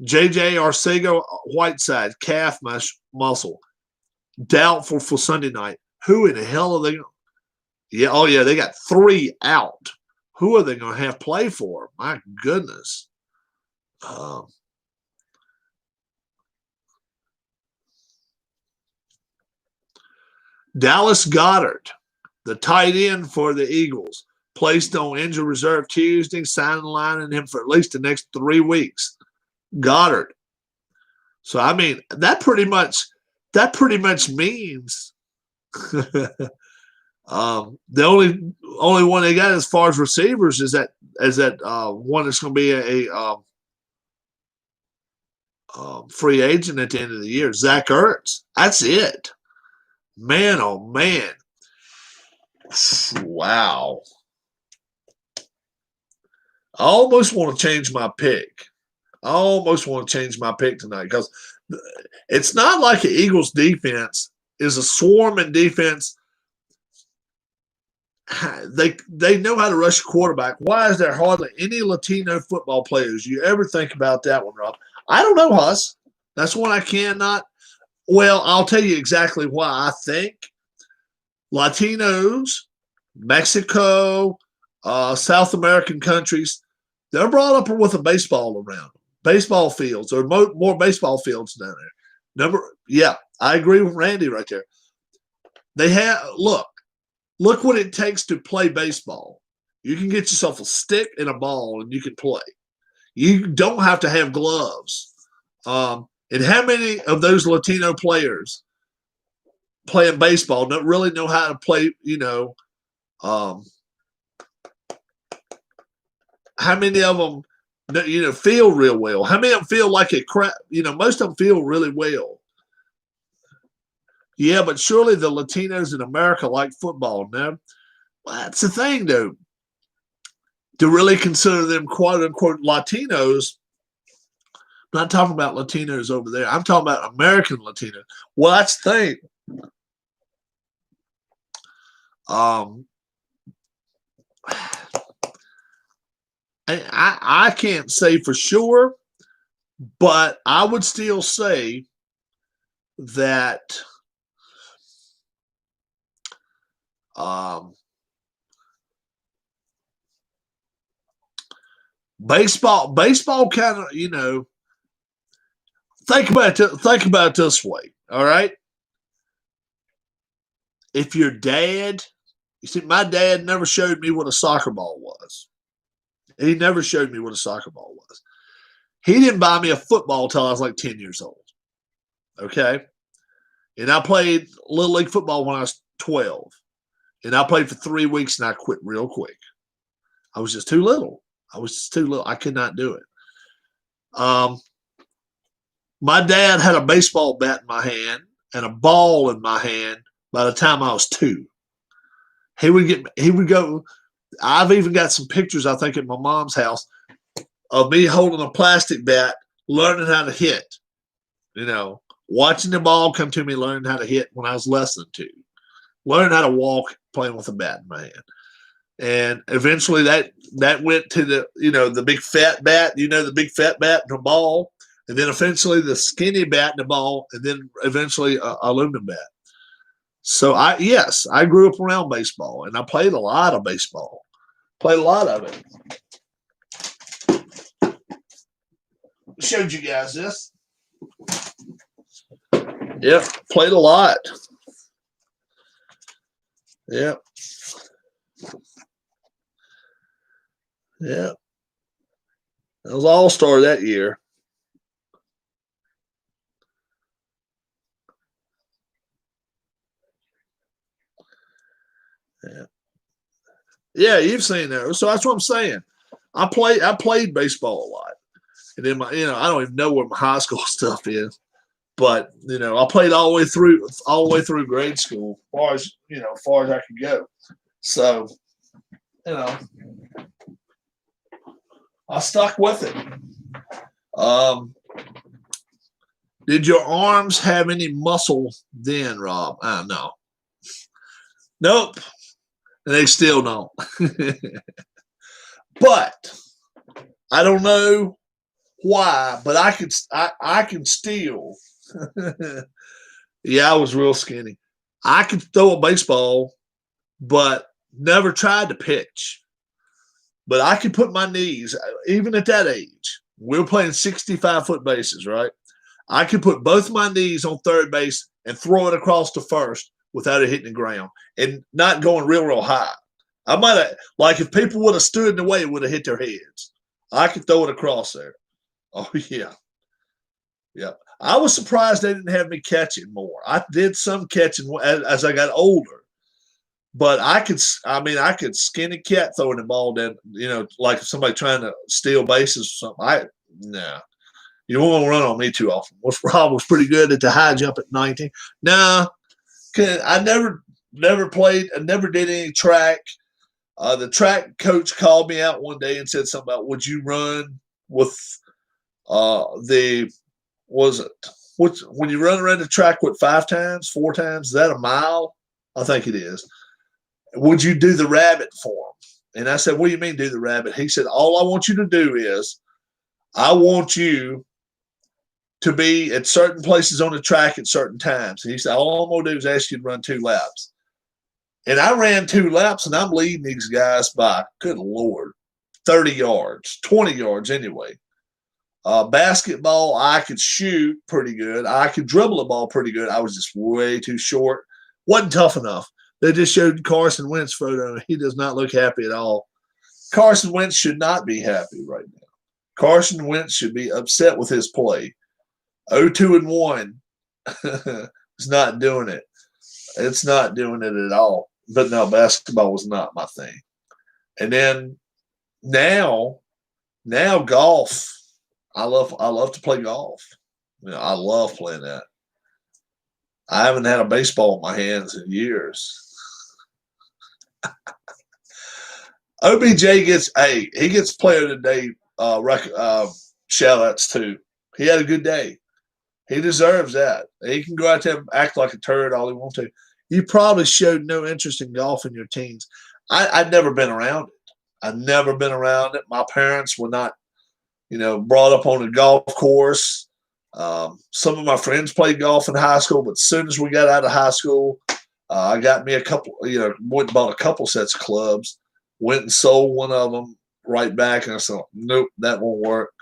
J.J. Arcega-Whiteside, calf muscle, doubtful for Sunday night. Who in the hell are they? Yeah, they got 3 out. Who are they going to have play for? My goodness. Dallas Goedert, the tight end for the Eagles, placed on injury reserve Tuesday, signing line in him for at least the next 3 weeks. Goddard. So I mean that pretty much means the only one they got as far as receivers is that one that's going to be a free agent at the end of the year, Zach Ertz. That's it. Man, oh man! Wow. I almost want to change my pick. Tonight because it's not like the Eagles defense is a swarming defense. They know how to rush a quarterback. Why is there hardly any Latino football players? You ever think about that one, Rob? I don't know, Huss. That's one I cannot. Well, I'll tell you exactly why I think Latinos, Mexico, South American countries, they're brought up with a baseball around them. Baseball fields or more baseball fields down there. I agree with Randy right there. They have look what it takes to play baseball. You can get yourself a stick and a ball and you can play. You don't have to have gloves. And how many of those Latino players playing baseball don't really know how to play, how many of them feel real well? How many of them feel like a crap? Most of them feel really well. Yeah, but surely the Latinos in America like football. No, well, that's the thing, though. To really consider them quote unquote Latinos, I'm not talking about Latinos over there. I'm talking about American Latinos. Well, that's the thing. I can't say for sure, but I would still say that baseball kind of, think about it this way, all right? If your dad, you see, my dad never showed me what a soccer ball was. He never showed me what a soccer ball was. He didn't buy me a football until I was like 10 years old. Okay? And I played Little League football when I was 12. And I played for 3 weeks and I quit real quick. I was just too little. I could not do it. My dad had a baseball bat in my hand and a ball in my hand by the time I was 2. He would go. I've even got some pictures, I think, at my mom's house of me holding a plastic bat, learning how to hit. Watching the ball come to me, learning how to hit when I was less than 2. Learning how to walk, playing with a bat in my hand. And eventually that went to the big fat bat, the big fat bat and a ball. And then eventually the skinny bat and a ball. And then eventually a aluminum bat. So I grew up around baseball and I played a lot of baseball. Played a lot of it. Showed you guys this. Yep, played a lot. Yep. Yeah. That was all-star that year. Yeah. Yeah, you've seen that. So that's what I'm saying. I played baseball a lot. And then I don't even know what my high school stuff is. But I played all the way through grade school, as far as I could go. So, you know, I stuck with it. Did your arms have any muscle then, Rob? No. Nope. And they still don't. But I don't know why, but I can still. Yeah, I was real skinny. I could throw a baseball, but never tried to pitch. But I could put my knees, even at that age. We were playing 65-foot bases, right? I could put both my knees on third base and throw it across to first without it hitting the ground and not going real high. I might have, like, if people would have stood in the way, it would have hit their heads. I could throw it across there. Oh, yeah. Yeah. I was surprised they didn't have me catching more. I did some catching as I got older. But I could skinny cat throwing the ball down, like if somebody trying to steal bases or something. No. You don't want to run on me too often. Rob was pretty good at the high jump at 19. No, I never played. I never did any track. The track coach called me out one day and said something about, would you run with when you run around the track, 4 times? Is that a mile? I think it is. Would you do the rabbit for him? And I said, what do you mean do the rabbit? He said, all I want you to do is I want you to be at certain places on the track at certain times. And he said, all I'm going to do is ask you to run 2 laps. And I ran 2 laps, and I'm leading these guys by, good Lord, 30 yards, 20 yards anyway. Basketball, I could shoot pretty good. I could dribble the ball pretty good. I was just way too short. Wasn't tough enough. They just showed Carson Wentz photo. He does not look happy at all. Carson Wentz should not be happy right now. Carson Wentz should be upset with his play. 0-2-1 is not doing it. It's not doing it at all. But no, basketball was not my thing. And then now golf. I love to play golf. I love playing that. I haven't had a baseball in my hands in years. OBJ gets player of the day shout outs too. He had a good day. He deserves that. He can go out there and act like a turd all he wants to. You probably showed no interest in golf in your teens. I'd never been around it. I'd never been around it. My parents were not, brought up on a golf course. Some of my friends played golf in high school, but as soon as we got out of high school, I got me a couple, went and bought a couple sets of clubs, went and sold one of them right back. And I said, nope, that won't work.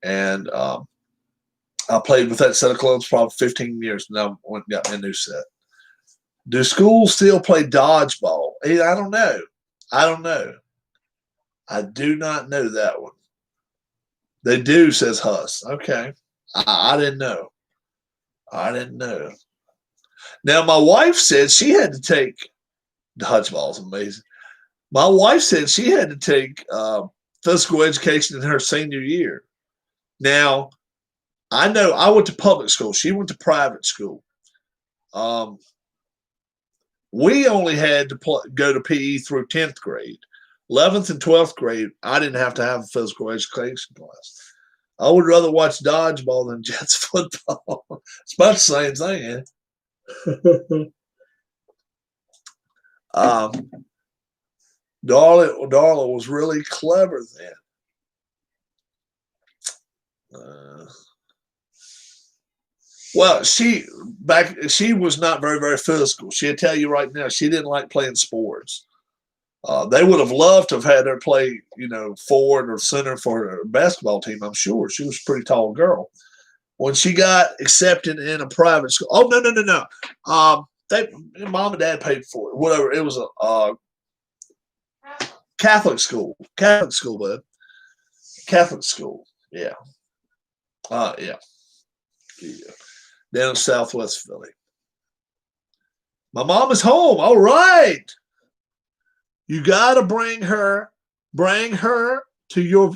And I played with that set of clubs probably 15 years. Now I went and got me a new set. Do schools still play dodgeball? I don't know. I do not know that one. They do, says Huss. Okay. I didn't know. Now, my wife said she had to take dodgeball is amazing. My wife said she had to take physical education in her senior year. Now, I know I went to public school. She went to private school. We only had to go to PE through 10th grade. 11th and 12th grade, I didn't have to have a physical education class. I would rather watch dodgeball than Jets football. It's about the same thing, Darla was really clever then. Well, she was not very, very physical. She'll tell you right now, she didn't like playing sports. They would have loved to have had her play, forward or center for her basketball team, I'm sure. She was a pretty tall girl. When she got accepted in a private school, no. Mom and dad paid for it. Whatever. It was a Catholic school, bud. Catholic school. Yeah. Yeah. Down in Southwest Philly. My mom is home. All right. You got to bring her to your,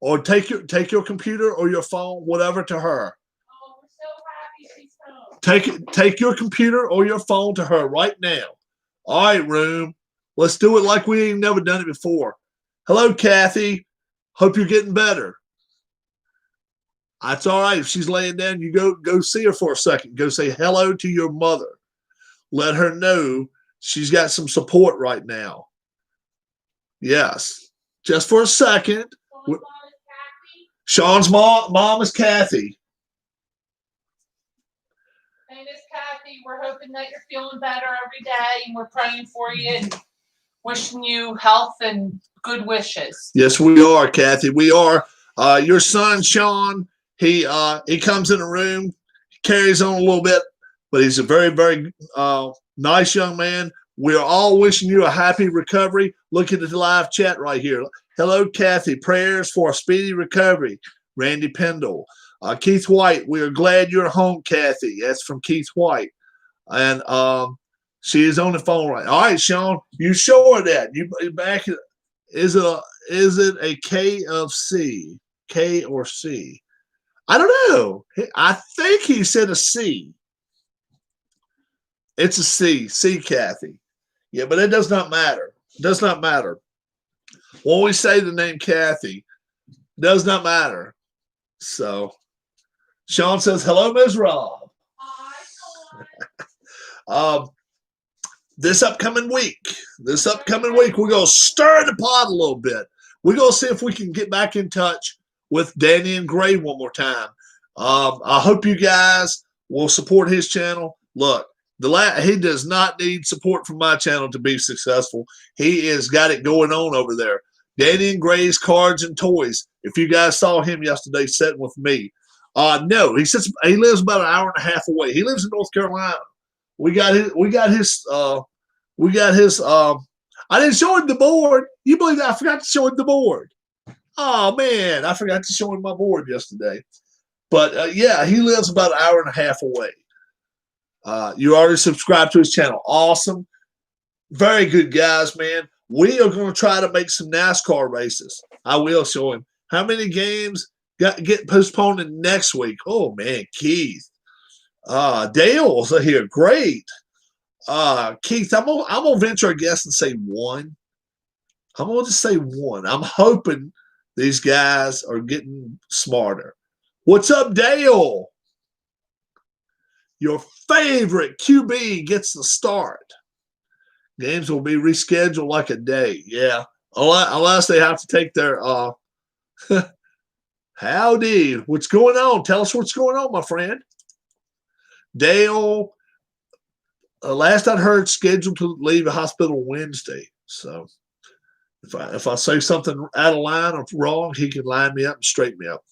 or take your computer or your phone, whatever, to her. Oh, we're so happy she's home. Take your computer or your phone to her right now. All right, room. Let's do it like we ain't never done it before. Hello, Kathy. Hope you're getting better. That's all right. If she's laying down, you go see her for a second. Go say hello to your mother. Let her know she's got some support right now. Yes. Just for a second. Sean's mom is Kathy. Sean's mom is Kathy. Hey, Miss Kathy, we're hoping that you're feeling better every day, and we're praying for you and wishing you health and good wishes. Yes, we are, Kathy. We are. Your son, Sean, he comes in the room, carries on a little bit, but he's a very, very nice young man. We're all wishing you a happy recovery. Look at the live chat right here. Hello, Kathy. Prayers for a speedy recovery. Randy Pendle. Keith White, we are glad you're home, Kathy. That's from Keith White. And she is on the phone right now. All right, Sean, you sure that? You back? Is it a K of C? K or C? I don't know. I think he said a C. It's a C. C, Kathy. Yeah, but it does not matter. It does not matter. When we say the name Kathy, it does not matter. So, Sean says, hello, Ms. Rob. Hi, Sean. This upcoming week, we're going to stir the pot a little bit. We're going to see if we can get back in touch with Danny and Gray one more time. I hope you guys will support his channel. Look, he does not need support from my channel to be successful. He has got it going on over there. Danny and Gray's Cards and Toys. If you guys saw him yesterday sitting with me, no, he lives about an hour and a half away. He lives in North Carolina. We got his. I didn't show him the board. You believe that? I forgot to show him the board. Oh man, I forgot to show him my board yesterday. But yeah, he lives about an hour and a half away. You already subscribed to his channel. Awesome. Very good guys, man. We are going to try to make some NASCAR races. I will show him how many games get postponed in next week. Oh man, Keith. Dale's here. Great. Keith, I'm gonna venture a guess and say one. I'm gonna just say one. I'm hoping these guys are getting smarter. What's up, Dale? Your favorite QB gets the start. Games will be rescheduled like a day. Yeah, unless they have to take their howdy. What's going on? Tell us what's going on, my friend. Dale, last I heard, scheduled to leave the hospital Wednesday. So if I say something out of line or wrong, he can line me up and straighten me up.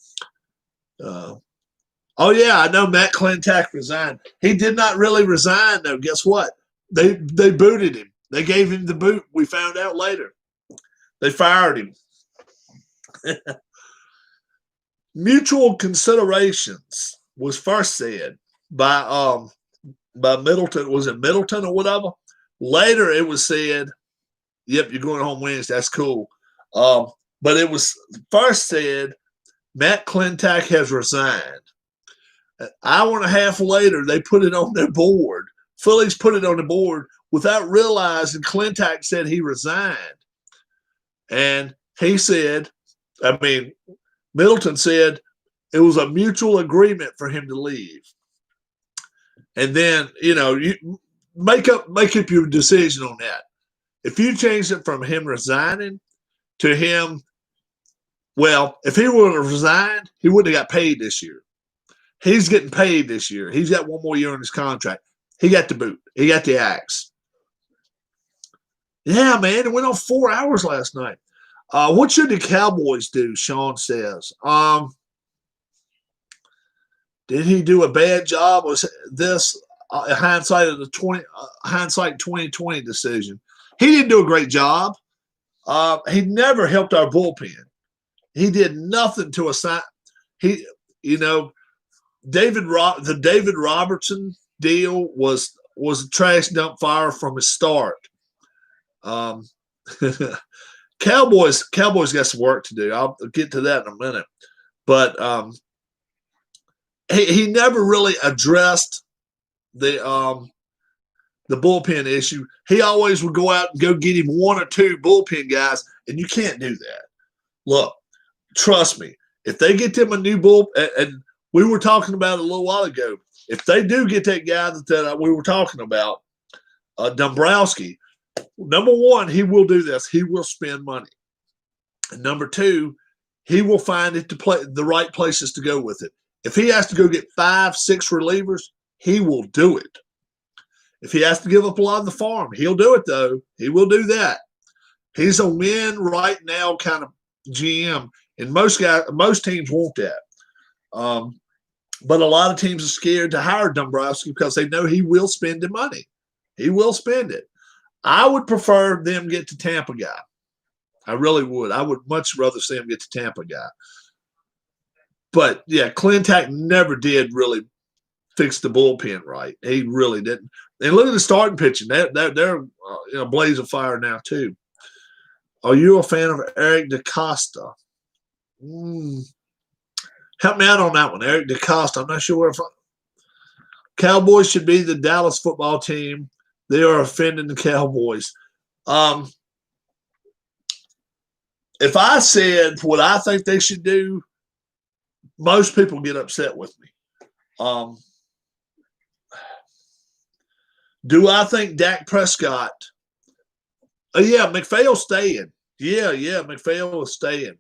Oh yeah, I know Matt Clintack resigned. He did not really resign though. Guess what? They booted him. They gave him the boot. We found out later. They fired him. Mutual considerations was first said by Middleton. Was it Middleton or whatever? Later it was said, yep, you're going home Wednesday. That's cool. But it was first said, Matt Clintack has resigned. An hour and a half later, they put it on their board. Phillies put it on the board without realizing Clintack said he resigned. And he said, Middleton said it was a mutual agreement for him to leave. And then, you make up your decision on that. If you change it from him resigning to him, well, if he would have resigned, he wouldn't have got paid this year. He's getting paid this year. He's got one more year on his contract. He got the boot. He got the axe. Yeah, man, it went on 4 hours last night. What should the Cowboys do? Sean says. Did he do a bad job? Was this hindsight 2020 decision? He didn't do a great job. He never helped our bullpen. He did nothing to assign. He, you know, the David Robertson deal was a trash dump fire from his start. Cowboys got some work to do. I'll get to that in a minute. But he never really addressed the bullpen issue. He always would go out and go get him one or two bullpen guys, and you can't do that. Look, trust me, if they get them a new bull, and we were talking about it a little while ago, if they do get that guy that we were talking about, Dombrowski, number one, he will do this. He will spend money. And number two, he will find it to play the right places to go with it. If he has to go get 5, 6 relievers, he will do it. If he has to give up a lot of the farm, he'll do it, though. He will do that. He's a win right now kind of GM, and most teams want that. But a lot of teams are scared to hire Dombrowski because they know he will spend the money. He will spend it. I would prefer them get to Tampa guy. I really would. I would much rather see him get to Tampa guy. But, yeah, Clintack never did really fix the bullpen right. He really didn't. And look at the starting pitching. They're a blaze of fire now, too. Are you a fan of Eric DaCosta? Help me out on that one. Eric DaCosta. I'm not sure if Cowboys should be the Dallas football team. They are offending the Cowboys. If I said what I think they should do, most people get upset with me. Do I think Dak Prescott? Yeah, McPhail's staying. Yeah, McPhail is staying.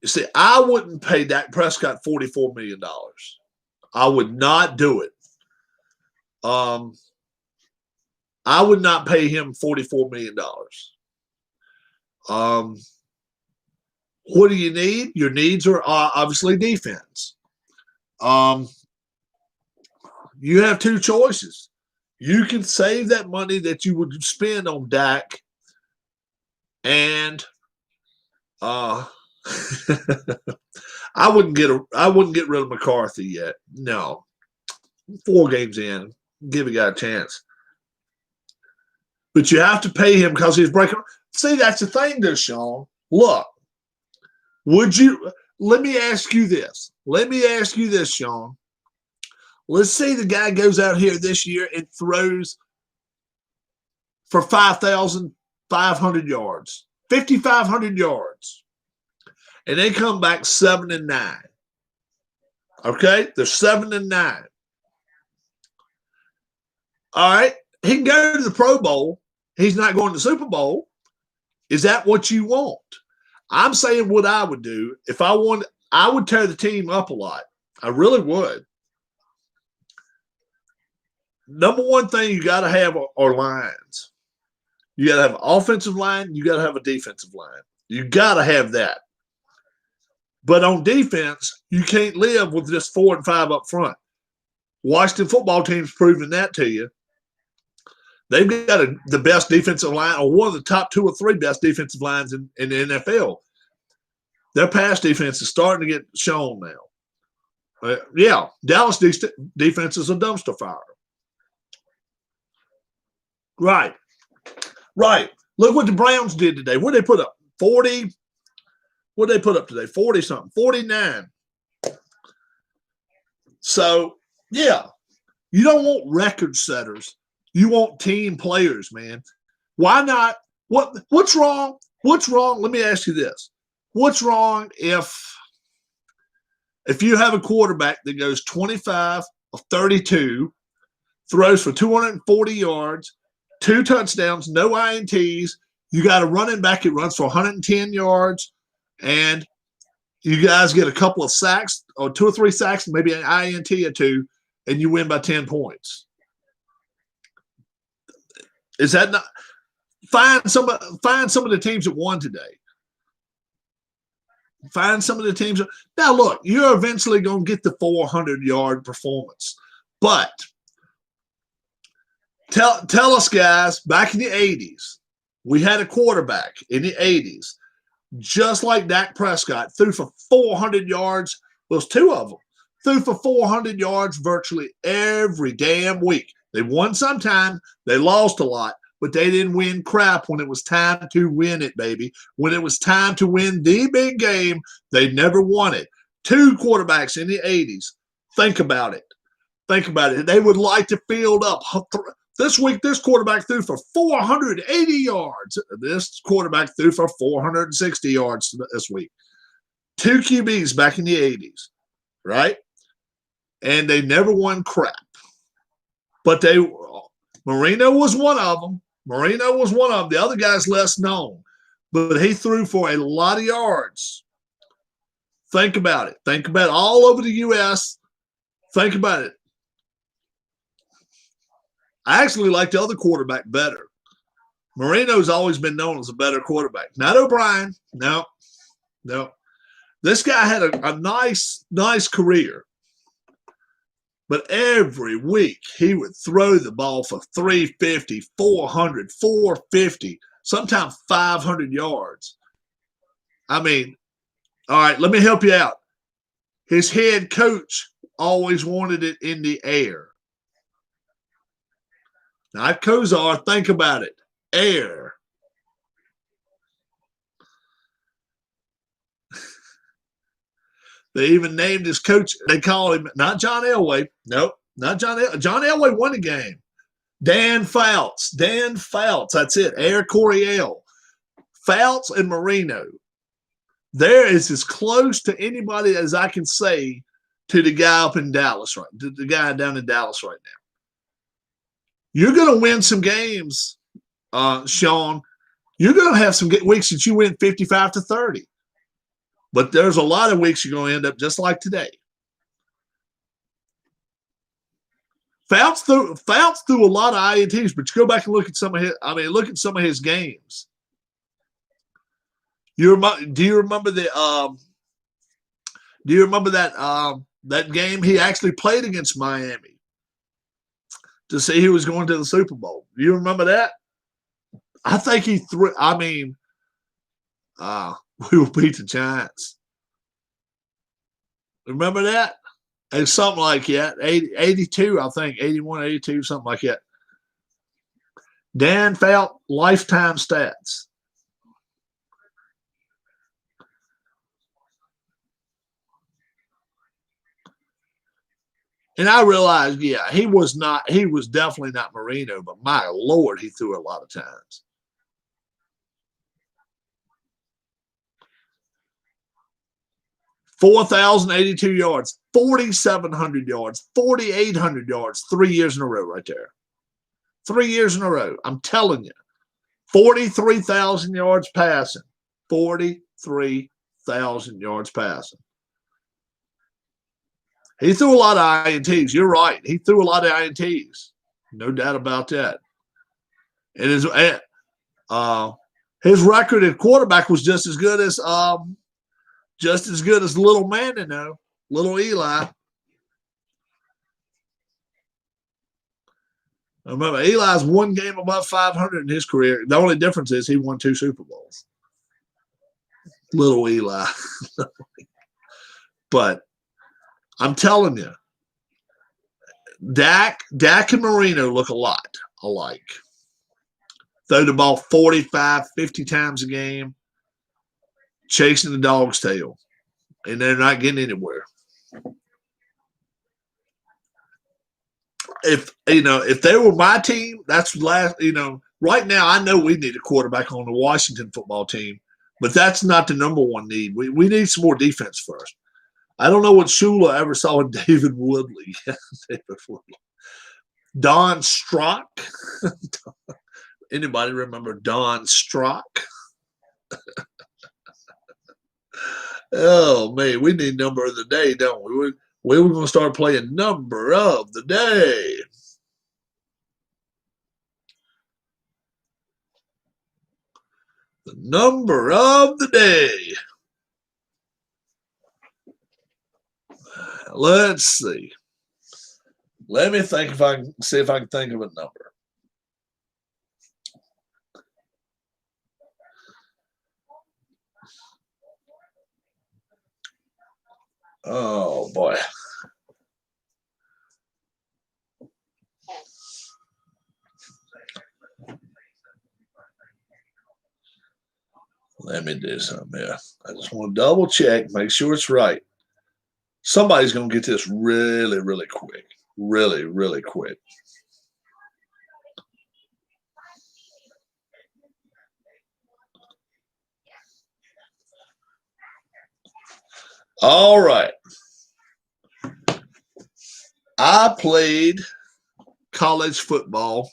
You see, I wouldn't pay Dak Prescott $44 million. I would not do it. I would not pay him $44 million. What do you need? Your needs are obviously defense. You have two choices. You can save that money that you would spend on Dak, and I wouldn't get rid of McCarthy yet. No, 4 games in, give a guy a chance. But you have to pay him because he's breaking. See, that's the thing, though, Sean. Look, let me ask you this. Sean. Let's say the guy goes out here this year and throws for 5,500 yards, 5,500 yards, and they come back 7-9. Okay, they're 7-9. All right, he can go to the Pro Bowl. He's not going to the Super Bowl. Is that what you want? I'm saying what I would do if I wanted. I would tear the team up a lot. I really would. Number one thing you got to have are lines. You got to have an offensive line. You got to have a defensive line. You got to have that. But on defense, you can't live with just 4 and 5 up front. Washington football team's proving that to you. They've got the best defensive line, or one of the top 2 or 3 best defensive lines in the NFL. Their pass defense is starting to get shown now. Yeah, Dallas defense is a dumpster fire. Right. Look what the Browns did today. What did they put up? 40. What did they put up today? 40-something. 49. So, yeah, you don't want record setters. You want team players, man. Why not? What's wrong? What's wrong? Let me ask you this. What's wrong if you have a quarterback that goes 25 of 32, throws for 240 yards, 2 touchdowns, no INTs, you got a running back that runs for 110 yards, and you guys get a couple of sacks or 2 or 3 sacks, maybe an INT or 2, and you win by 10 points? Is that not find some of the teams that won today? Find some of the teams. Now, look, you're eventually going to get the 400-yard performance, but Tell us, guys, back in the 80s, we had a quarterback in the 80s, just like Dak Prescott, threw for 400 yards. Well, there's two of them. Threw for 400 yards virtually every damn week. They won sometime. They lost a lot, but they didn't win crap when it was time to win it, baby. When it was time to win the big game, they never won it. Two quarterbacks in the 80s. Think about it. Think about it. They would like to field up. This week, this quarterback threw for 480 yards. This quarterback threw for 460 yards this week. Two QBs back in the 80s, right? And they never won crap. But Marino was one of them. Marino was one of them. The other guy's less known. But he threw for a lot of yards. Think about it. Think about it. All over the U.S. Think about it. I actually like the other quarterback better. Marino's always been known as a better quarterback. Not O'Brien. No. This guy had a nice career. But every week he would throw the ball for 350, 400, 450, sometimes 500 yards. I mean, all right, let me help you out. His head coach always wanted it in the air. Not Kozar, think about it. Air. They even named his coach. They call him not John Elway. Nope, not John Elway. John Elway won the game. Dan Fouts. That's it. Air Coryell. Fouts and Marino. There is as close to anybody as I can say to the guy up in Dallas, right? The guy down in Dallas right now. You're going to win some games, Sean. You're going to have some weeks that you win 55-30. But there's a lot of weeks you're going to end up just like today. Fouts threw a lot of INTs, but you go back and look at some of his. I mean, look at some of his games. Do you remember the? Do you remember that game he actually played against Miami to see who was going to the Super Bowl? Do you remember that? I think he threw. I mean, we will beat the Giants. Remember that? It's something like that. 82, I think. 81, 82, something like that. Dan Fouts lifetime stats. And I realized, yeah, he was definitely not Marino, but my Lord, he threw a lot of times. $4,082 yards, 4,700 yards, 4,800 yards, 3 years in a row right there. 3 years in a row. I'm telling you. 43,000 yards passing. 43,000 yards passing. He threw a lot of INTs. You're right. He threw a lot of INTs. No doubt about that. And his record at quarterback was just as good as little man, little Eli. I remember Eli's one game above 500 in his career. The only difference is he won 2 Super Bowls. Little Eli. But I'm telling you, Dak and Marino look a lot alike. Throw the ball 45, 50 times a game, chasing the dog's tail, and they're not getting anywhere. If they were my team, that's last. Right now I know we need a quarterback on the Washington football team, but that's not the number one need. We need some more defense first. I don't know what Shula ever saw in David Woodley. Don Strock. Anybody remember Don Strock? Oh, man, we need number of the day, don't we? We're going to start playing number of the day. The number of the day. Let's see. Let me think if I can think of a number. Oh, boy. Let me do something here. I just want to double check, make sure it's right. Somebody's going to get this really, really quick. Really, really quick. All right. I played college football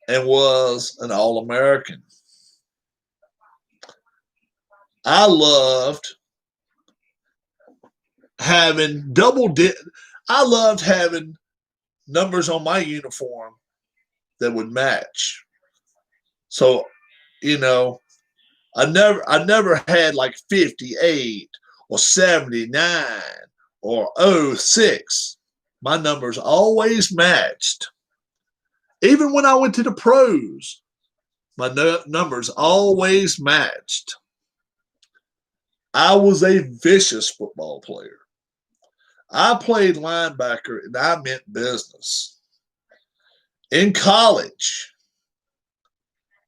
and was an All-American. I loved having I loved having numbers on my uniform that would match. So, you know, I never had like 58 or 79 or 06. My numbers always matched. Even when I went to the pros, my numbers always matched. I was a vicious football player. I played linebacker and I meant business. In college,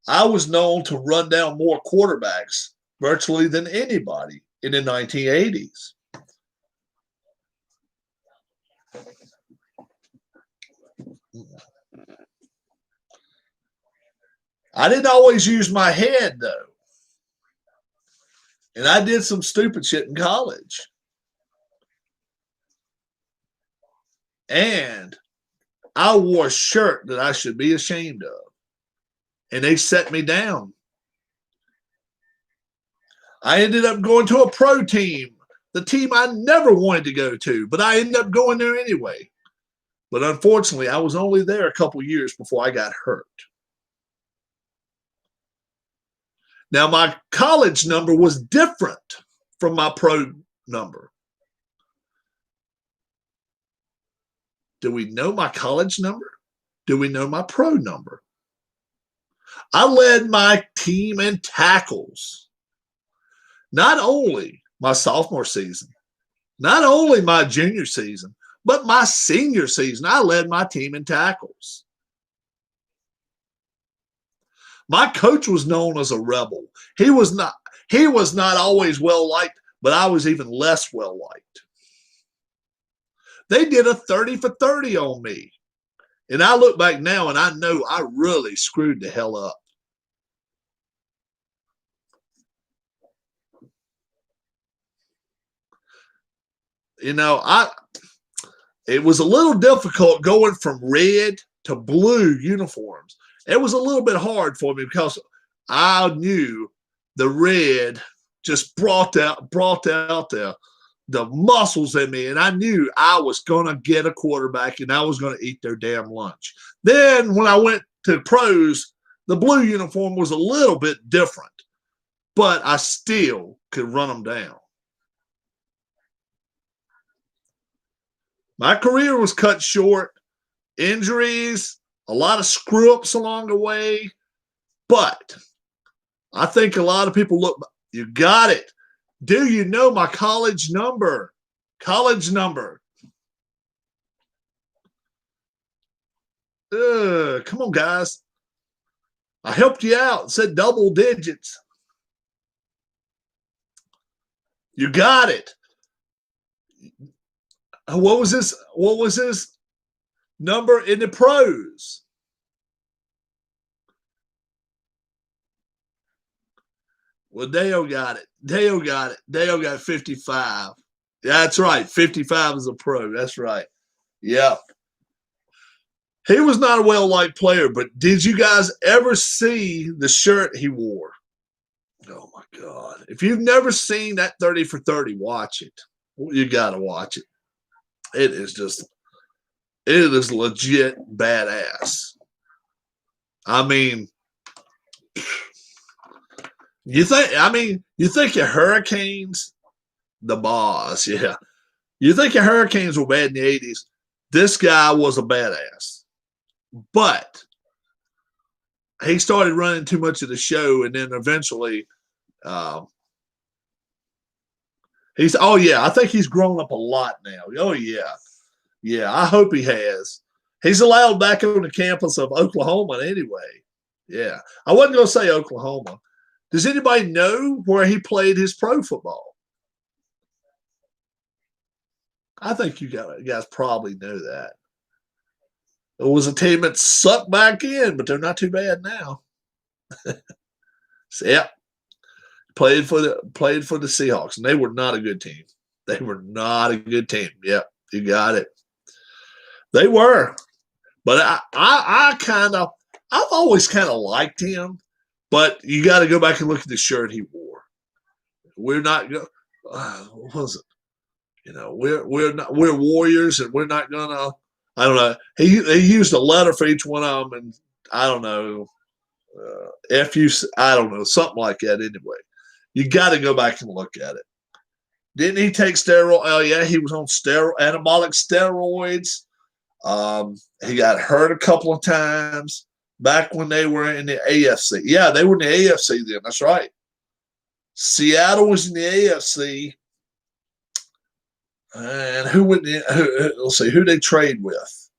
I was known to run down more quarterbacks virtually than anybody in the 1980s. I didn't always use my head, though. And I did some stupid shit in college. And I wore a shirt that I should be ashamed of. And they set me down. I ended up going to a pro team, the team I never wanted to go to, but I ended up going there anyway. But unfortunately, I was only there a couple years before I got hurt. Now, my college number was different from my pro number. Do we know my college number? Do we know my pro number? I led my team in tackles. Not only my sophomore season, not only my junior season, but my senior season, I led my team in tackles. My coach was known as a rebel. He was not always well liked, but I was even less well liked. They did a 30 for 30 on me. And I look back now and I know I really screwed the hell up. You know, it was a little difficult going from red to blue uniforms. It was a little bit hard for me because I knew the red just brought out the muscles in me, and I knew I was going to get a quarterback and I was going to eat their damn lunch. Then when I went to pros, the blue uniform was a little bit different, but I still could run them down. My career was cut short, injuries, a lot of screw-ups along the way, but I think a lot of people look, you got it. Do you know my college number? College number. Come on, guys. I helped you out. Said double digits. You got it. What was this? What was his number in the pros? Well, Dale got it. Dale got 55. That's right. 55 is a pro. That's right. Yep. He was not a well-liked player, but did you guys ever see the shirt he wore? Oh, my God. If you've never seen that 30 for 30, watch it. You got to watch it. It is legit badass. I mean, you think your Hurricanes, the boss, yeah. You think your Hurricanes were bad in the 80s. This guy was a badass. But he started running too much of the show, and then eventually Oh yeah, I think he's grown up a lot now. Oh yeah. Yeah, I hope he has. He's allowed back on the campus of Oklahoma anyway. Yeah. I wasn't going to say Oklahoma. Does anybody know where he played his pro football? I think you guys probably know that. It was a team that sucked back in, but they're not too bad now. So, yeah, played for the Seahawks, and they were not a good team. They were not a good team. Yep, you got it. They were, but I've always kind of liked him. But you got to go back and look at the shirt he wore. We're not going. What was it? You know, we're warriors, and we're not gonna. I don't know. He used a letter for each one of them, and I don't know. FU, I don't know, something like that. Anyway, you got to go back and look at it. Didn't he take steroids? Oh yeah, he was on anabolic steroids. He got hurt a couple of times back when they were in the AFC. Yeah, they were in the AFC then. That's right. Seattle was in the AFC. And who would let's see who they trade with?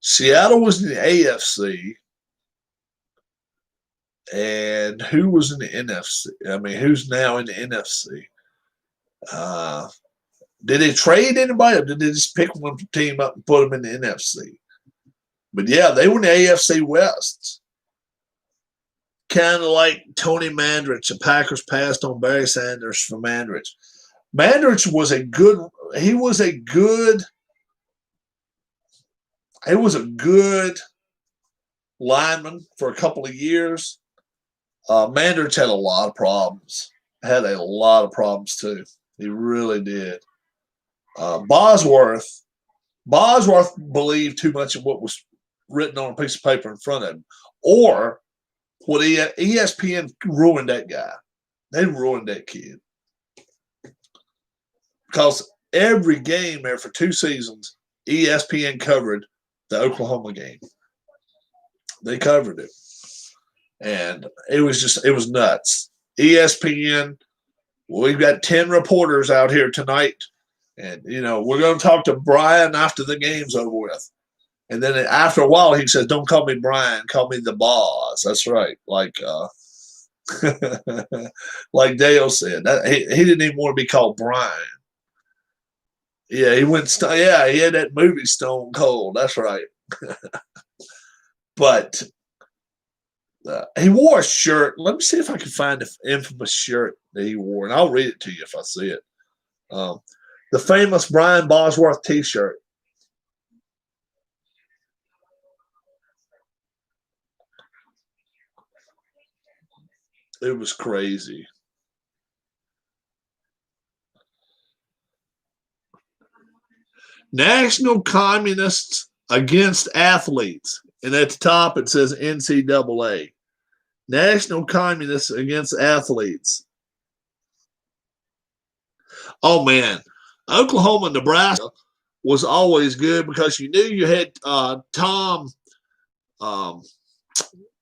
Seattle was in the AFC, and who was in the NFC? I mean, who's now in the NFC? Did they trade anybody, or did they just pick one team up and put them in the NFC? But yeah, they were in the AFC West. Kind of like Tony Mandrich. The Packers passed on Barry Sanders for Mandrich. Mandrich was a good lineman for a couple of years. Mandrich had a lot of problems. Had a lot of problems too. He really did. Bosworth believed too much of what was written on a piece of paper in front of him, or what ESPN ruined that guy. They ruined that kid. Because every game there for 2 seasons, ESPN covered the Oklahoma game. They covered it. And it was nuts. ESPN, we've got 10 reporters out here tonight. And, we're going to talk to Brian after the game's over with. And then after a while, he says, "Don't call me Brian, call me the boss." That's right. Like like Dale said, he didn't even want to be called Brian. Yeah, he had that movie Stone Cold. That's right. But he wore a shirt. Let me see if I can find the infamous shirt that he wore, and I'll read it to you if I see it. The famous Brian Bosworth T-shirt. It was crazy. National Communists Against Athletes. And at the top it says NCAA. National Communists Against Athletes. Oh, man. Oklahoma and Nebraska was always good because you knew you had Tom,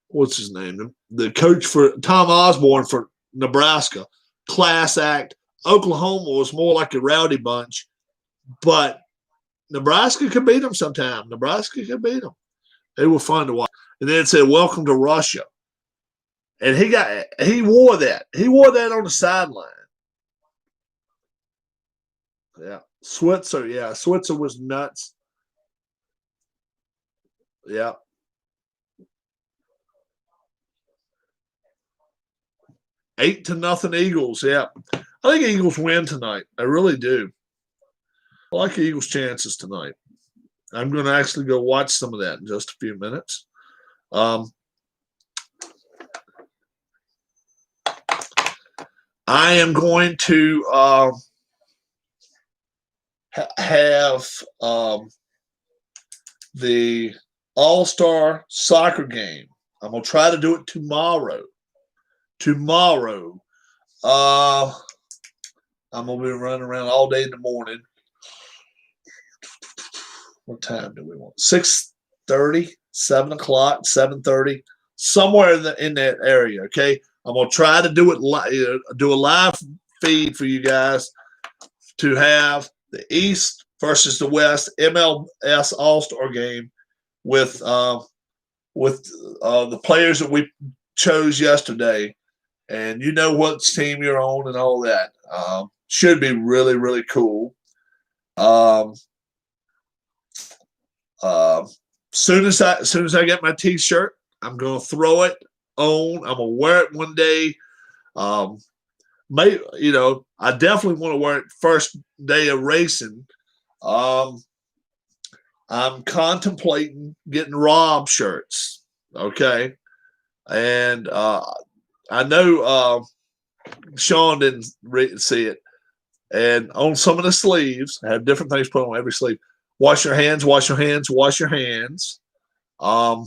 what's his name? The coach for Tom Osborne for Nebraska, class act. Oklahoma was more like a rowdy bunch, but Nebraska could beat them sometime. Nebraska could beat them. They were fun to watch. And then it said, "Welcome to Russia." And he wore that. He wore that on the sideline. Yeah. Switzer was nuts. Yeah. 8-0 Eagles. Yeah. I think Eagles win tonight. I really do. I like the Eagles' chances tonight. I'm going to actually go watch some of that in just a few minutes. I am going to have the All-Star soccer game. I'm going to try to do it tomorrow. I'm going to be running around all day in the morning. What time do we want? 6:30, 7 o'clock, 7:30, somewhere in that area, okay? I'm gonna try to do it do a live feed for you guys to have the East versus the West MLS All-Star game with the players that we chose yesterday, and you know what team you're on and all that. Should be really, really cool. Soon as I get my T-shirt, I'm gonna throw it on. I'm gonna wear it one day. I definitely want to wear it first day of racing. I'm contemplating getting Rob shirts. Okay, and I know Sean didn't see it. And on some of the sleeves, I have different things put on every sleeve. Wash your hands, wash your hands, wash your hands. Or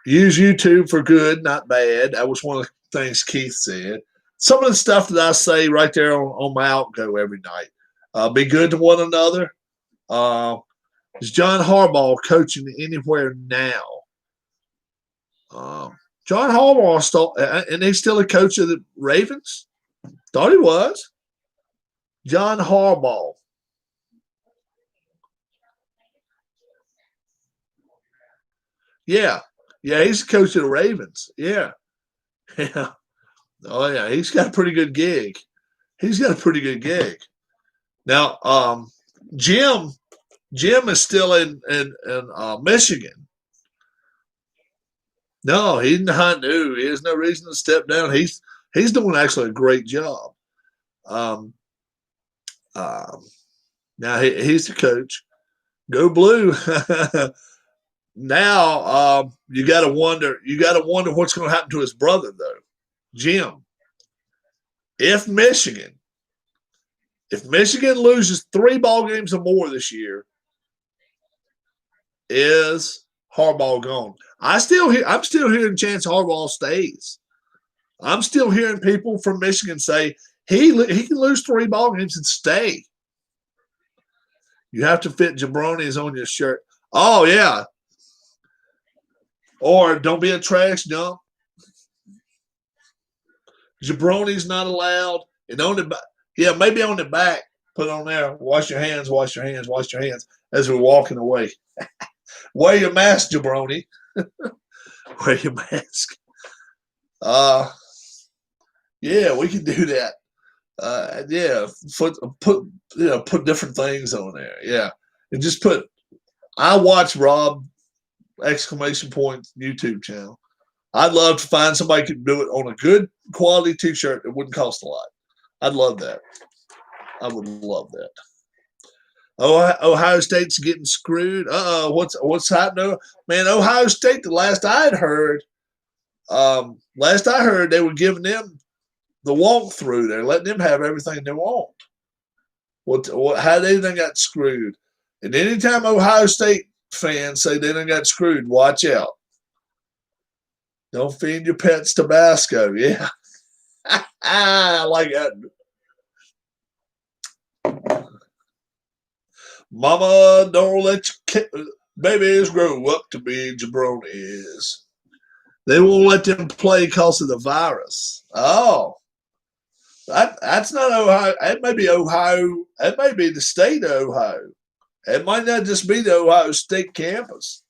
use YouTube for good, not bad. That was one of the things Keith said. Some of the stuff that I say right there on my outgo every night. Be good to one another. Is John Harbaugh coaching anywhere now? John Harbaugh, and he's still a coach of the Ravens? Thought he was. John Harbaugh. Yeah. Yeah, he's the coach of the Ravens. Yeah. Yeah. Oh, yeah. He's got a pretty good gig. Now, Jim is still in Michigan. No, he's not new. He has no reason to step down. He's doing actually a great job. Now he's the coach. Go Blue. Now you got to wonder what's going to happen to his brother though, Jim. If Michigan loses 3 ball games or more this year, is Harbaugh gone? I'm still hearing chance Harbaugh stays. I'm still hearing people from Michigan say he can lose 3 ball games and stay. You have to fit jabronis on your shirt. Oh yeah. Or don't be a trash dump. Jabroni's not allowed. And on the maybe on the back, put on there, wash your hands, wash your hands, wash your hands as we're walking away. Wear your mask, jabroni. Wear your mask. Yeah, we can do that. Put different things on there. Yeah. And just put I watch Rob ! YouTube channel. I'd love to find somebody who can do it on a good quality T-shirt that wouldn't cost a lot. I'd love that. I would love that. Ohio State's getting screwed. What's happening? Man, Ohio State, the last I heard, they were giving them the walkthrough. They're letting them have everything they want. How they done got screwed? And anytime Ohio State fans say they done got screwed, watch out. Don't feed your pets Tabasco. Yeah. I like that. Mama, don't let your babies grow up to be jabronis. They won't let them play because of the virus. Oh. That's not Ohio. It may be Ohio. It may be the state of Ohio. It might not just be the Ohio State campus.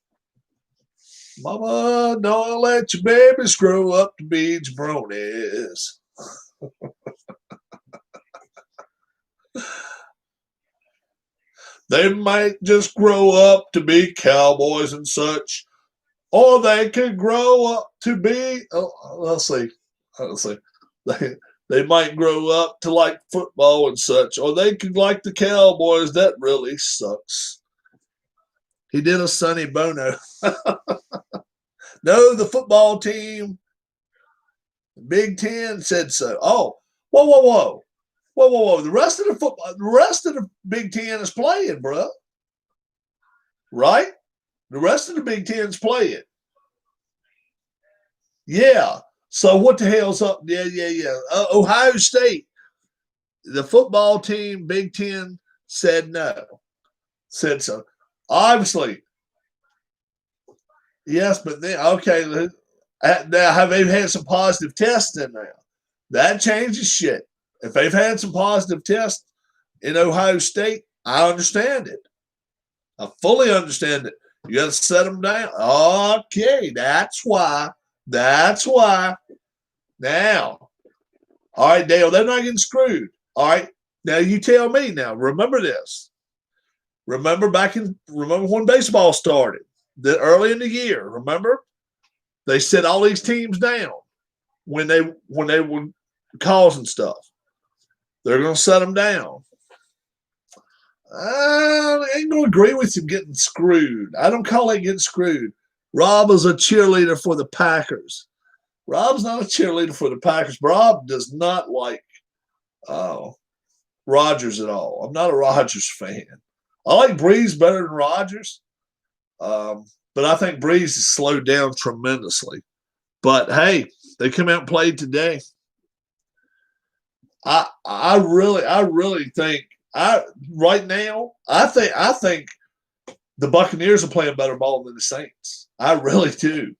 Mama, don't let your babies grow up to be jabronis. They might just grow up to be cowboys and such, or they could grow up to be. Let's see. They might grow up to like football and such, or they could like the Cowboys. That really sucks. He did a Sonny Bono. No, the football team, Big Ten said so. Oh, whoa. The rest of the Big Ten is playing, bro. Right? The rest of the Big Ten's playing. Yeah. So what the hell's up? Yeah. Ohio State, the football team, Big Ten said no. Said so. Obviously. Yes, but then, okay, Now, have they had some positive tests in there? That changes shit. If they've had some positive tests in Ohio State, I understand it. I fully understand it. You got to set them down. Okay, that's why. That's why. Now, all right, Dale, they're not getting screwed. All right, now you tell me. Now, remember this. Remember when baseball started, early in the year. Remember, they set all these teams down when they were causing stuff. They're going to set them down. I ain't going to agree with you getting screwed. I don't call it getting screwed. Rob is a cheerleader for the Packers. Rob's not a cheerleader for the Packers. Rob does not like Rodgers at all. I'm not a Rodgers fan. I like Breeze better than Rodgers, but I think Breeze has slowed down tremendously. But hey, they come out and played today. I really think right now I think the Buccaneers are playing better ball than the Saints. I really do.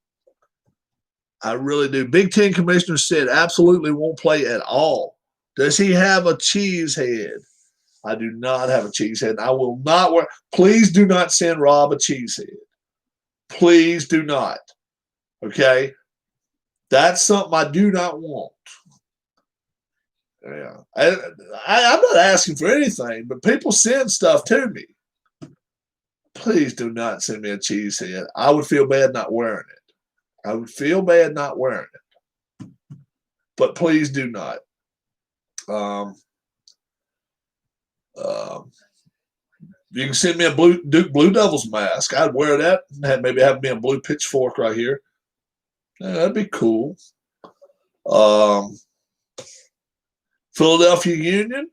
I really do. Big Ten commissioner said absolutely won't play at all. Does he have a cheese head? I do not have a cheese head. I will not wear. Please do not send Rob a cheese head. Please do not. Okay? That's something I do not want. Yeah. I'm not asking for anything, but people send stuff to me. Please do not send me a cheese head. I would feel bad not wearing it. I would feel bad not wearing it. But please do not. You can send me a Duke Blue Devils mask. I'd wear that. Maybe have me a blue pitchfork right here. Yeah, that'd be cool. Philadelphia Union,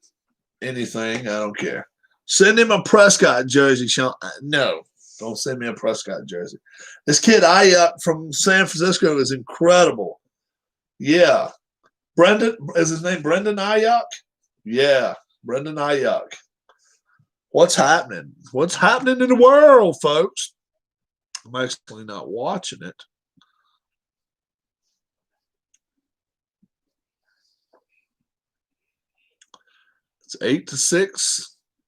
anything. I don't care. Send him a Prescott jersey, Sean. No, don't send me a Prescott jersey. This kid Ayuk from San Francisco is incredible. Yeah. Brendan, is his name Brendan Ayuk? Yeah, Brendan Ayuk. What's happening? What's happening in the world, folks? I'm actually not watching it. It's 8-6.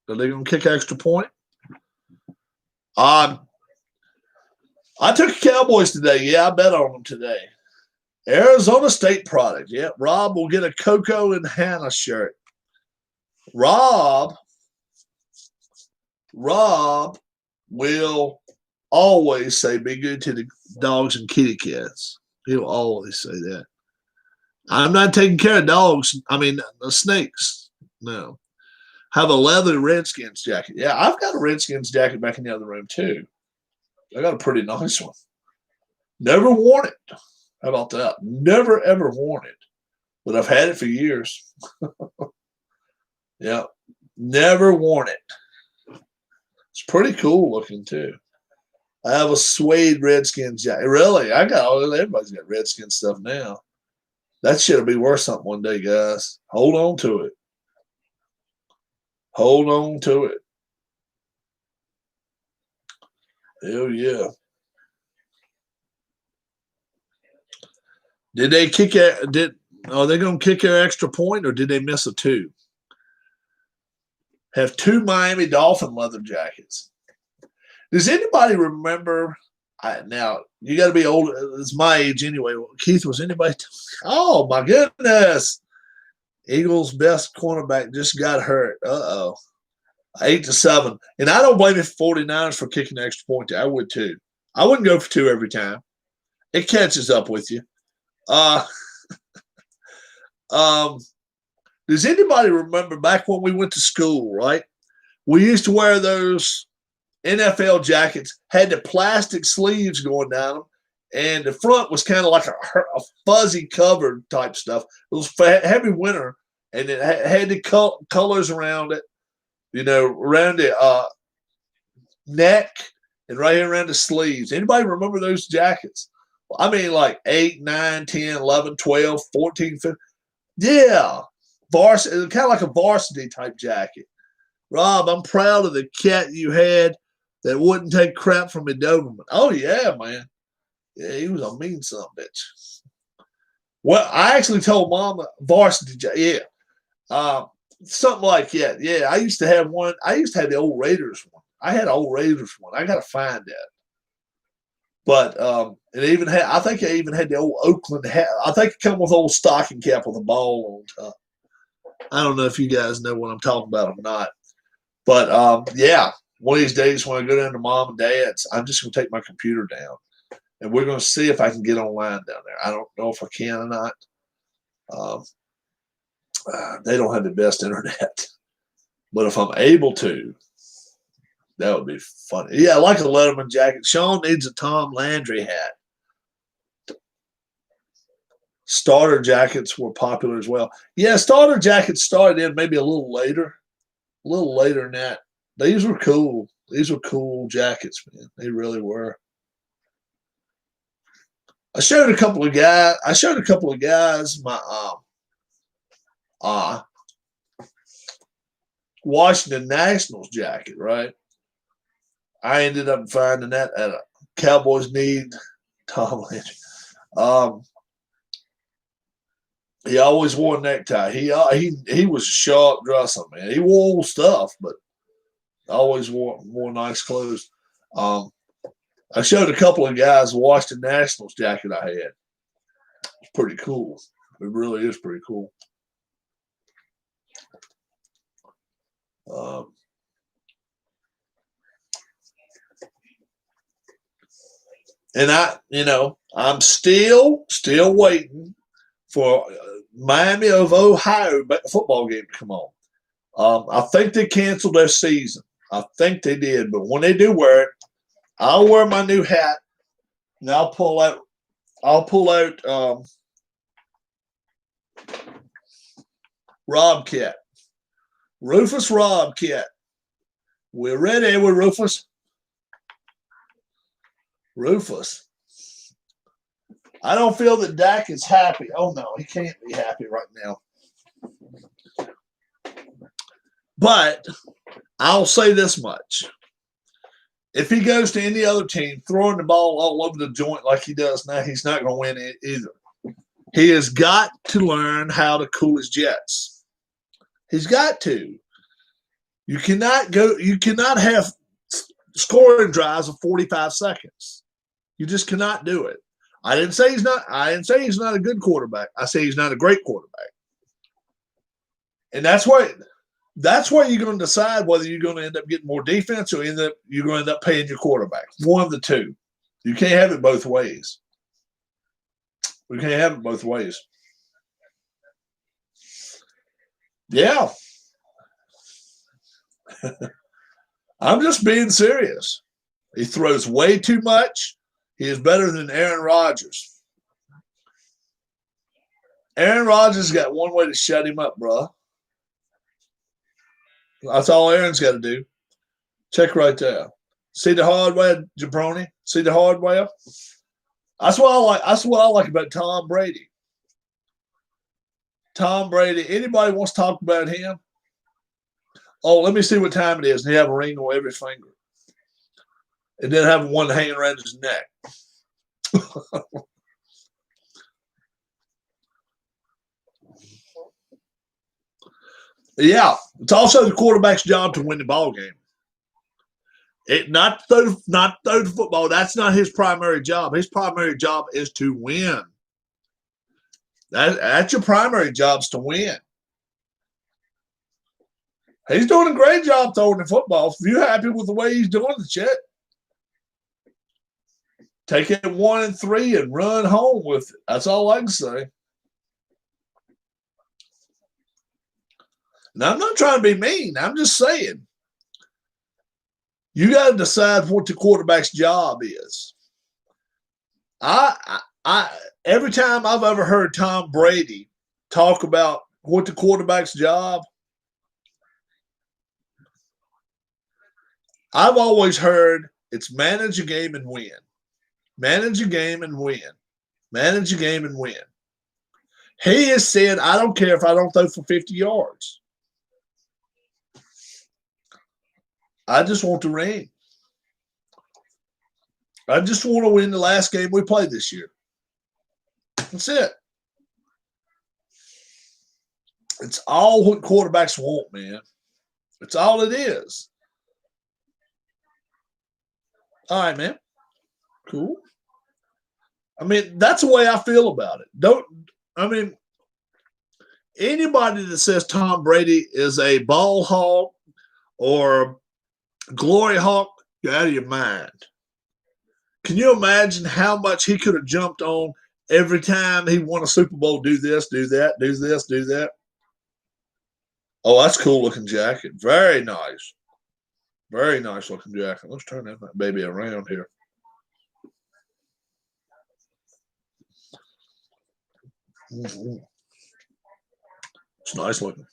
Are they going to kick extra point? I took the Cowboys today. Yeah, I bet on them today. Arizona State product. Yeah, Rob will get a Coco and Hannah shirt. Rob will always say, be good to the dogs and kitty cats. He'll always say that. I'm not taking care of dogs. I mean, snakes. No. Have a leather Redskins jacket. Yeah, I've got a Redskins jacket back in the other room, too. I got a pretty nice one. Never worn it. How about that? Never, ever worn it. But I've had it for years. Yeah. Never worn it. It's pretty cool looking, too. I have a suede Redskins jacket. Really? Everybody's got Redskins stuff now. That shit'll be worth something one day, guys. Hold on to it. Hold on to it. Hell yeah. Are they going to kick their extra point, or did they miss a 2? Have 2 Miami Dolphin leather jackets. Does anybody remember? Now, you got to be old. It's my age anyway. Keith, was anybody? Oh, my goodness. Eagles' best cornerback just got hurt. 8-7. And I don't blame the 49ers for kicking the extra point. I would too. I wouldn't go for 2 every time. It catches up with you. Does anybody remember back when we went to school, right? We used to wear those NFL jackets, had the plastic sleeves going down them, and the front was kind of like a fuzzy covered type stuff. It was heavy winter, and it had the colors around it, around the neck and right here around the sleeves. Anybody remember those jackets? I mean, like 8, 9, 10, 11, 12, 14, 15. Yeah. Varsity, kind of like a varsity type jacket. Rob, I'm proud of the cat you had that wouldn't take crap from a Doberman. Oh, yeah, man. Yeah, he was a mean son of a bitch. Well, I actually told Mom varsity. Yeah, something like that. Yeah, I used to have one. I used to have the old Raiders one. I had an old Raiders one. I got to find that. But it even had. I think I even had the old Oakland hat. I think it come with old stocking cap with a ball on top. I don't know if you guys know what I'm talking about or not. But yeah, one of these days when I go down to Mom and Dad's, I'm just going to take my computer down, and we're going to see if I can get online down there. I don't know if I can or not. They don't have the best internet, but if I'm able to, that would be funny. Yeah, I like a Letterman jacket. Sean needs a Tom Landry hat. Starter jackets were popular as well. Yeah, starter jackets started in maybe a little later than that. These were cool. These were cool jackets, man. They really were. I showed a couple of guys my Washington Nationals jacket, right? I ended up finding that at a Cowboys Need Tom Landry. He always wore a necktie. He was a sharp dresser, man. He wore old stuff, but always wore nice clothes. I showed a couple of guys the Washington Nationals jacket I had. It's pretty cool. It really is pretty cool. And I'm still waiting for Miami of Ohio football game to come on. I think they canceled their season. I think they did, but when they do wear it, I'll wear my new hat, and I'll pull out Robcat, Rufus Robcat. We're ready with Rufus. Rufus. I don't feel that Dak is happy. Oh no, he can't be happy right now. But I'll say this much. If he goes to any other team throwing the ball all over the joint like he does now, he's not going to win it either. He has got to learn how to cool his jets. He's got to. You cannot have scoring drives of 45 seconds. You just cannot do it. I didn't say he's not a good quarterback. I say he's not a great quarterback. And that's why you're going to decide whether you're going to end up getting more defense or you're going to end up paying your quarterback. One of the two. You can't have it both ways. We can't have it both ways. Yeah. I'm just being serious. He throws way too much. He is better than Aaron Rodgers. Aaron Rodgers got one way to shut him up, bro. That's all Aaron's got to do. Check right there. See the hardware, jabroni? See the hardware? That's what I like about Tom Brady. Tom Brady. Anybody wants to talk about him? Oh, let me see what time it is. And he have a ring on every finger. And then have one hanging around his neck. Yeah, it's also the quarterback's job to win the ball game. Not throw the football. That's not his primary job. His primary job is to win. That's your primary job, is to win. He's doing a great job throwing the football. If you're happy with the way he's doing the shit, take it 1-3 and run home with it. That's all I can say. Now, I'm not trying to be mean. I'm just saying. You got to decide what the quarterback's job is. Every time I've ever heard Tom Brady talk about what the quarterback's job, I've always heard it's manage a game and win. Manage a game and win. Manage a game and win. He has said, I don't care if I don't throw for 50 yards. I just want the ring. I just want to win the last game we played this year. That's it. It's all what quarterbacks want, man. It's all it is. All right, man. Cool. I mean, that's the way I feel about it. Anybody that says Tom Brady is a ball hawk or glory hawk, you're out of your mind. Can you imagine how much he could have jumped on every time he won a Super Bowl? Do this, do that, do this, do that. Oh, that's a cool looking jacket. Very nice. Very nice looking jacket. Let's turn that baby around here. Mm-hmm. It's nice looking.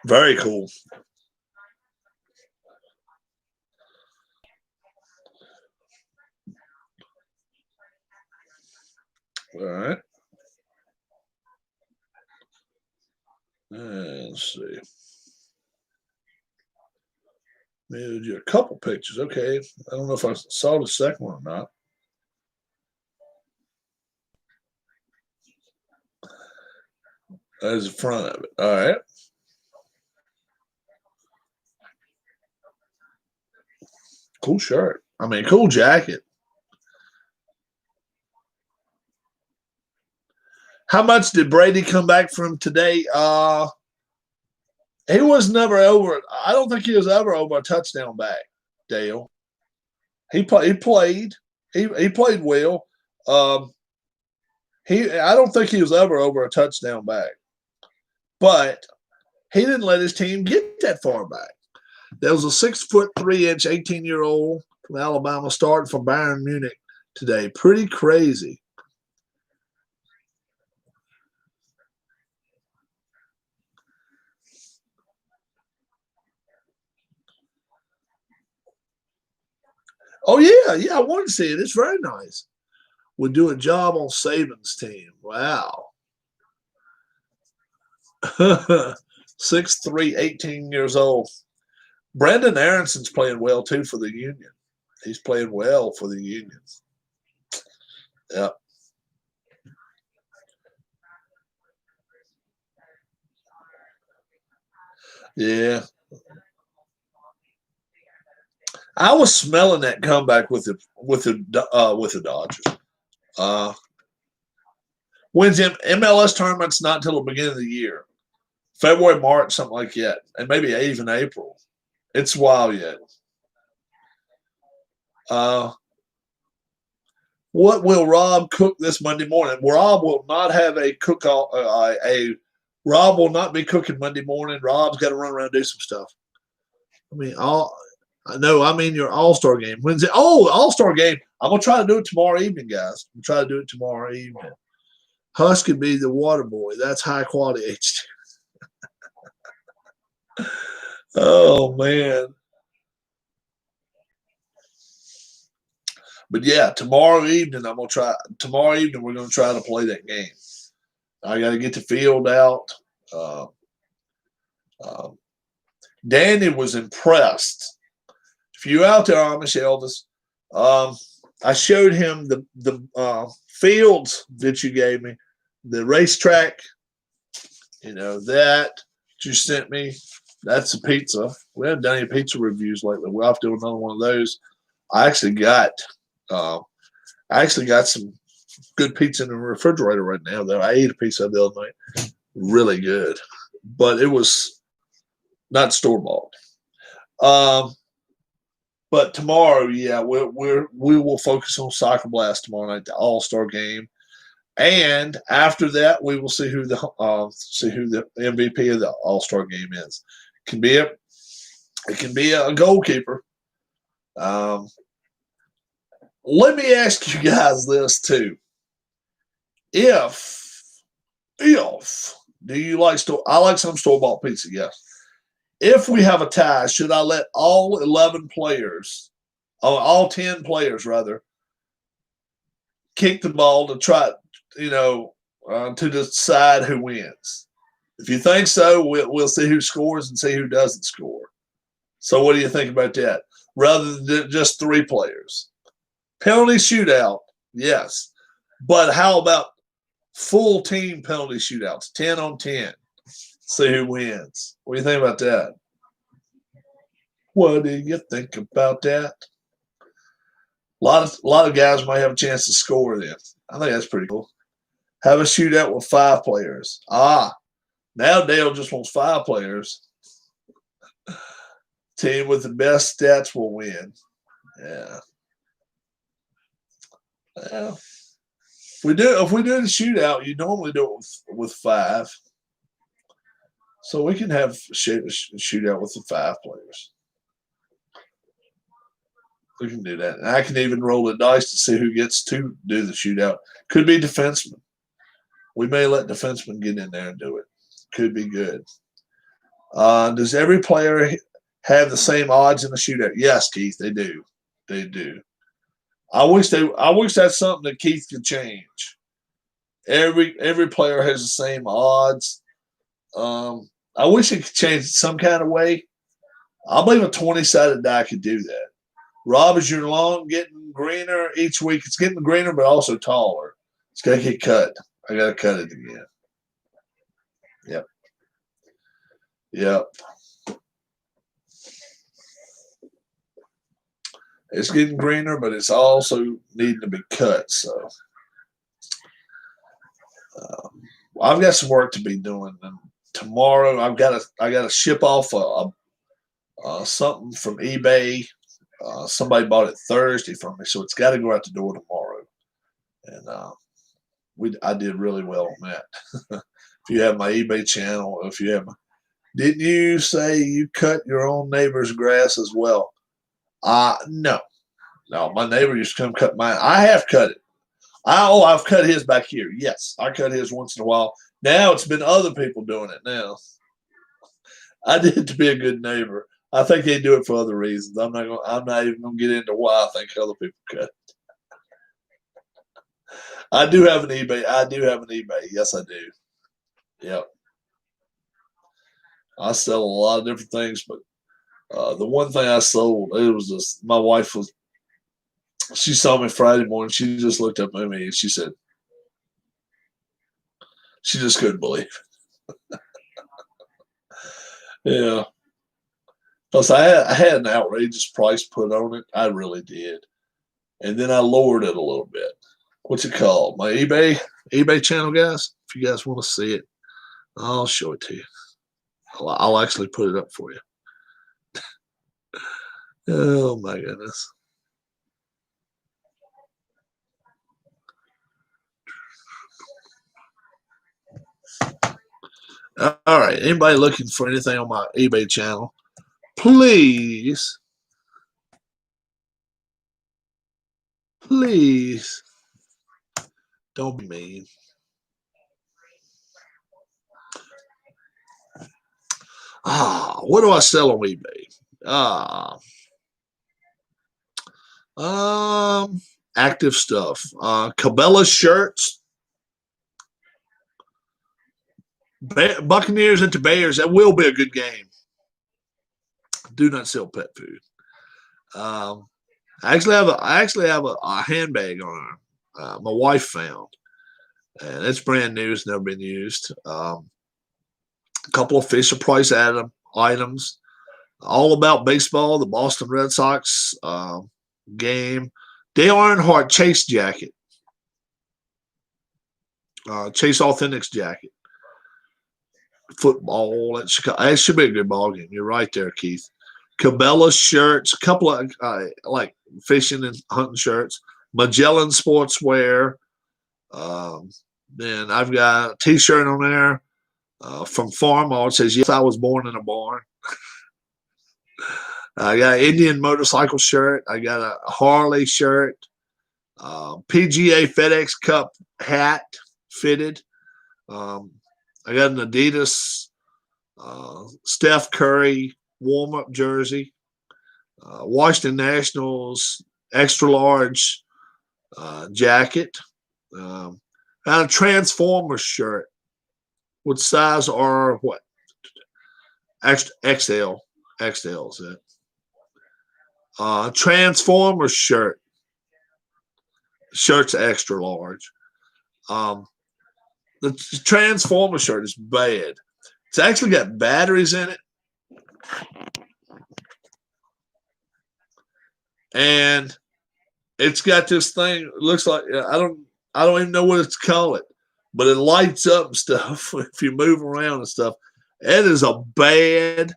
Very cool. All right. Let's see. Made you a couple pictures. Okay. I don't know if I saw the second one or not. There's the front of it. All right. Cool shirt. Cool jacket. How much did Brady come back from today? He was never over. I don't think he was ever over a touchdown back, Dale. He played. He played well. I don't think he was ever over a touchdown back. But he didn't let his team get that far back. There was a 6'3", 18-year-old from Alabama starting for Bayern Munich today. Pretty crazy. Oh, yeah, I want to see it. It's very nice. Would do a job on Saban's team. Wow. 6'3", 18 years old. Brandon Aronson's playing well, too, for the Union. He's playing well for the Union. Yep. Yeah. I was smelling that comeback with the Dodgers. Wins MLS tournaments not until the beginning of the year, February, March, something like that, and maybe even April. It's wild yet. What will Rob cook this Monday morning? Rob will not have a cook. Rob will not be cooking Monday morning. Rob's got to run around and do some stuff. Your All-Star game. When's it? Oh, All-Star game. I'm going to try to do it tomorrow evening, guys. I'm trying to do it tomorrow evening. Husk could be the water boy. That's high quality HD. Oh, man. But, yeah, tomorrow evening, we're going to try to play that game. I got to get the field out. Danny was impressed. If you're out there, Amish Elvis, I showed him the fields that you gave me, the racetrack, that you sent me. That's the pizza. We haven't done any pizza reviews lately. We'll have to do another one of those. I actually got some good pizza in the refrigerator right now, though. I ate a pizza the other night. Really good. But it was not store-bought. But tomorrow, yeah, we will focus on Soccer Blast tomorrow night, the All-Star game, and after that, we will see who the MVP of the All-Star game is. It can be a goalkeeper. Let me ask you guys this too: If do you like I like some store-bought pizza? Yes. If we have a tie, should I let all 11 players, all 10 players rather, kick the ball to try, to decide who wins? If you think so, we'll see who scores and see who doesn't score. So what do you think about that? rather than just 3 players. Penalty shootout, yes. But how about full team penalty shootouts, 10 on 10? See who wins. What do you think about that? What do you think about that? A lot of guys might have a chance to score then. I think that's pretty cool. Have a shootout with 5 players. Now Dale just wants 5 players. Team with the best stats will win. Yeah. Well, if we do the shootout, you normally do it with 5. So we can have a shootout with the 5 players. We can do that. And I can even roll the dice to see who gets to do the shootout. Could be defensemen. We may let defensemen get in there and do it. Could be good. Does every player have the same odds in the shootout? Yes, Keith, they do. They do. I wish that's something that Keith could change. Every player has the same odds. I wish it could change it some kind of way. I believe a 20-sided die could do that. Rob, is your lawn getting greener each week? It's getting greener, but also taller. It's got to get cut. I got to cut it again. Yep. It's getting greener, but it's also needing to be cut. So I've got some work to be doing. And tomorrow I got to ship off something from eBay. Somebody bought it Thursday from me, so it's got to go out the door tomorrow. And I did really well on that. If you have my eBay channel, didn't you say you cut your own neighbor's grass as well? No. My neighbor used to come cut mine. I have cut it. I've cut his back here. Yes, I cut his once in a while. Now it's been other people doing it now. I did it to be a good neighbor. I think they do it for other reasons. I'm not even gonna get into why I think other people cut it. I do have an eBay. Yes, I do. Yep. I sell a lot of different things, but the one thing I sold, it was just my wife she saw me Friday morning. She just looked up at me and she said, she just couldn't believe it. Yeah. Plus, I had an outrageous price put on it. I really did. And then I lowered it a little bit. What's it called? My eBay channel, guys? If you guys want to see it, I'll show it to you. I'll actually put it up for you. Oh, my goodness. All right. Anybody looking for anything on my eBay channel, please don't be mean. What do I sell on eBay? Active stuff. Cabela shirts. Buccaneers into Bears. That will be a good game. Do not sell pet food. I actually have a handbag on it. My wife found, and it's brand new. It's never been used. A couple of Fisher Price items. All about baseball. The Boston Red Sox game. Dale Earnhardt Chase jacket. Chase Authentics jacket. Football at Chicago. It should be a good ball game. You're right there, Keith. Cabela shirts, a couple of like fishing and hunting shirts. Magellan sportswear. Then I've got a T-shirt on there from Farmall. It says, "Yes, I was born in a barn." I got an Indian motorcycle shirt. I got a Harley shirt. PGA FedEx Cup hat fitted. I got an Adidas Steph Curry warm-up jersey. Washington Nationals extra large jacket. And a Transformers shirt. What size are what? XL. XL is it. Transformer shirt. Shirt's extra large. The Transformer shirt is bad. It's actually got batteries in it. And it's got this thing, it looks like I don't even know what it's called, but it lights up and stuff if you move around and stuff. It is a bad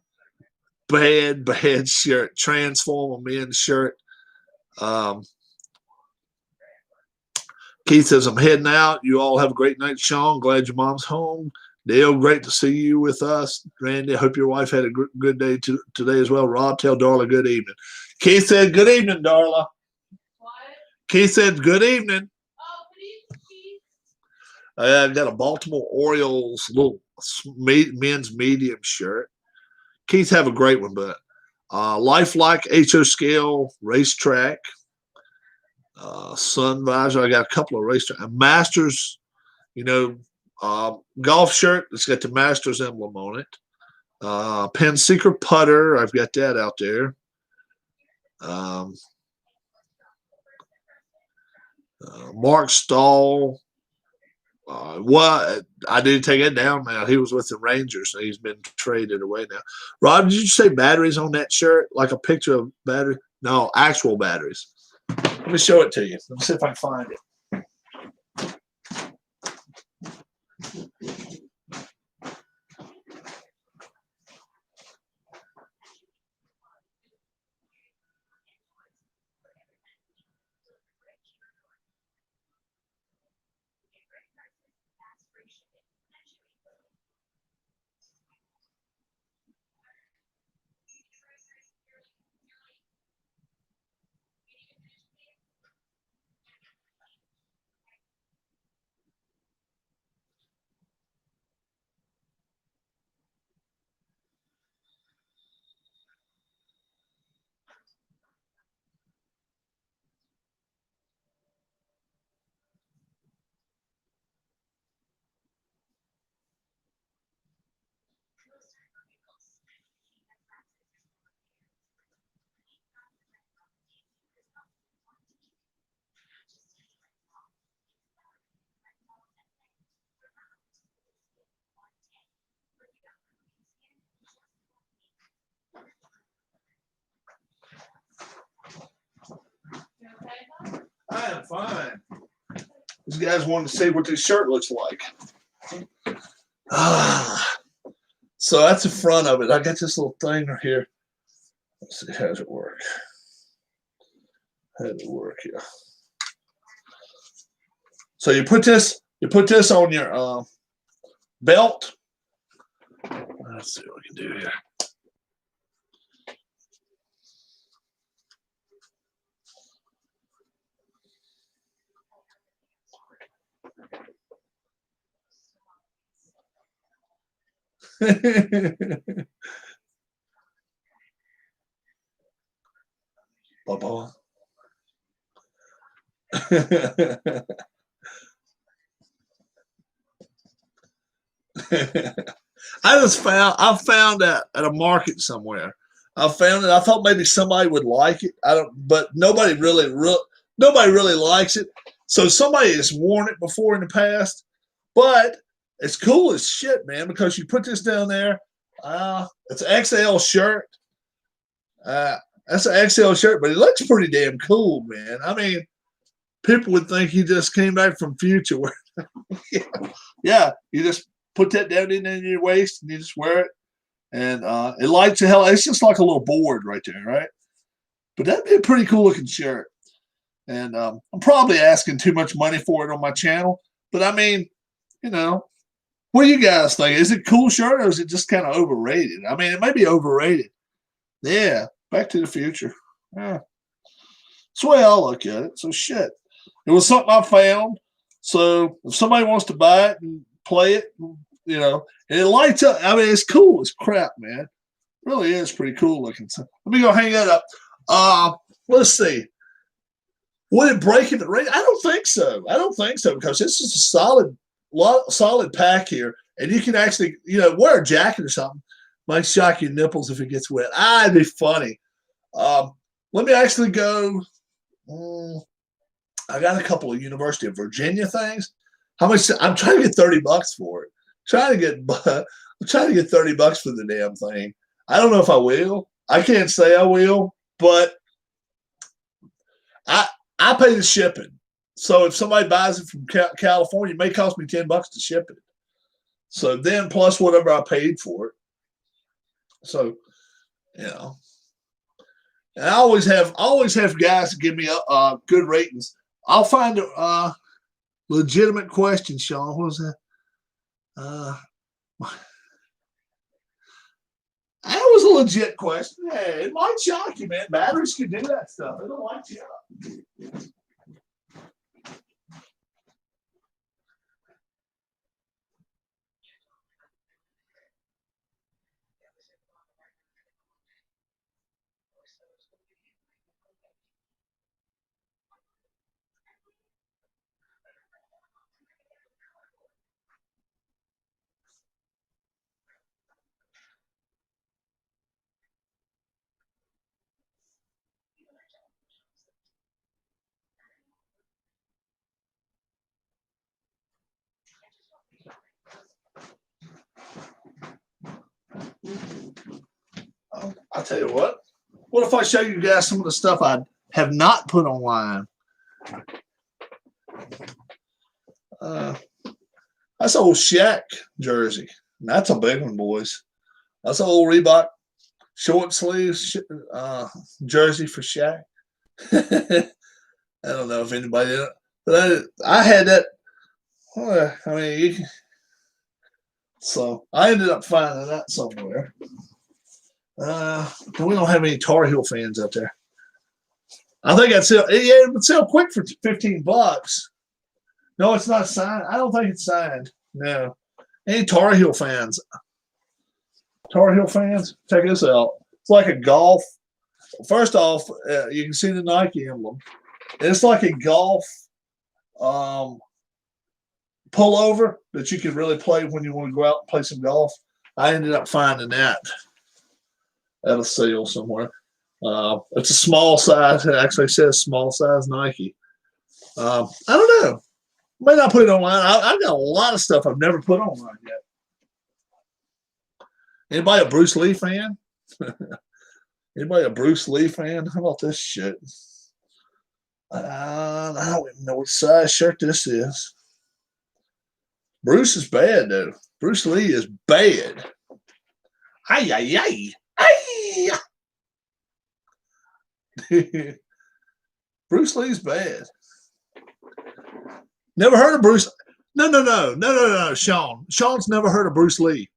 shirt. Transformer men's shirt. Keith says, I'm heading out. You all have a great night, Sean. Glad your mom's home. Dale, great to see you with us. Randy, I hope your wife had a good day today as well. Rob, tell Darla good evening. Keith said, good evening, Darla. What? Keith said, good evening. Oh, good evening, Keith. I got a Baltimore Orioles little men's medium shirt. Keith, have a great one, but Lifelike HO scale racetrack. Sun visor. I got a couple of racetrack. Masters, golf shirt. It's got the Masters emblem on it. Pen Seeker putter. I've got that out there. Mark Stahl. I did take it down now. He was with the Rangers, so he's been traded away now. Rob, did you say batteries on that shirt? Like a picture of battery? No, actual batteries. Let me show it to you. Let me see if I can find it. I am fine. These guys wanted to see what this shirt looks like. So that's the front of it. I got this little thing right here. Let's see, how does it work? How does it work here? So you put this on your belt. Let's see what we can do here. Bye-bye. I found that at a market somewhere. I found it. I thought maybe somebody would like it. But nobody really likes it. So somebody has worn it before in the past. But it's cool as shit, man, because you put this down there. It's an XL shirt. That's an XL shirt, but it looks pretty damn cool, man. I mean, people would think he just came back from future. Yeah, you just put that down in your waist and you just wear it. And it lights the hell. It's just like a little board right there, right? But that'd be a pretty cool looking shirt. And I'm probably asking too much money for it on my channel. But I mean, what do you guys think? Is it a cool shirt or is it just kind of overrated? I mean, it may be overrated. Yeah, Back to the Future. Yeah. That's the way I look at it. So shit. It was something I found. So if somebody wants to buy it and play it, and it lights up. I mean, it's cool as crap, man. It really is pretty cool looking. So let me go hang that up. Let's see. Would it break in the rain? I don't think so. Because this is a solid pack here. And you can actually, wear a jacket or something. Might shock your nipples if it gets wet. It'd be funny. Let me actually go. I got a couple of University of Virginia things. How much? I'm trying to get $30 for it. I'm trying to get $30 for the damn thing. I don't know if I will. I can't say I will, but I pay the shipping. So if somebody buys it from California, it may cost me $10 to ship it. So then plus whatever I paid for it. So, you know. And I always have guys that give me good ratings. I'll find a legitimate question, Sean. What was that? That was a legit question. Hey, it might shock you, man. Batteries can do that stuff. They don't like you. I'll tell you what. What if I show you guys some of the stuff I have not put online? That's an old Shaq jersey. That's a big one, boys. That's an old Reebok short sleeves jersey for Shaq. I don't know if anybody, but I had that. I mean, so I ended up finding that somewhere. We don't have any Tar Heel fans out there. I think I'd sell. Yeah, it would sell quick for $15. No, it's not signed. I don't think it's signed. No. Any Tar Heel fans? Tar Heel fans, check this out. It's like a golf. First off, you can see the Nike emblem. It's like a golf pullover that you can really play when you want to go out and play some golf. I ended up finding that at a sale somewhere. It's a small size. It actually says small size Nike. I don't know. May not put it online. I've got a lot of stuff I've never put online yet. Anybody a Bruce Lee fan? Anybody a Bruce Lee fan? How about this shit? I don't even know what size shirt this is. Bruce is bad, though. Bruce Lee is bad. Ay, ay, ay. Ay. Bruce Lee's bad. Never heard of Bruce. No, Sean. Sean's never heard of Bruce Lee.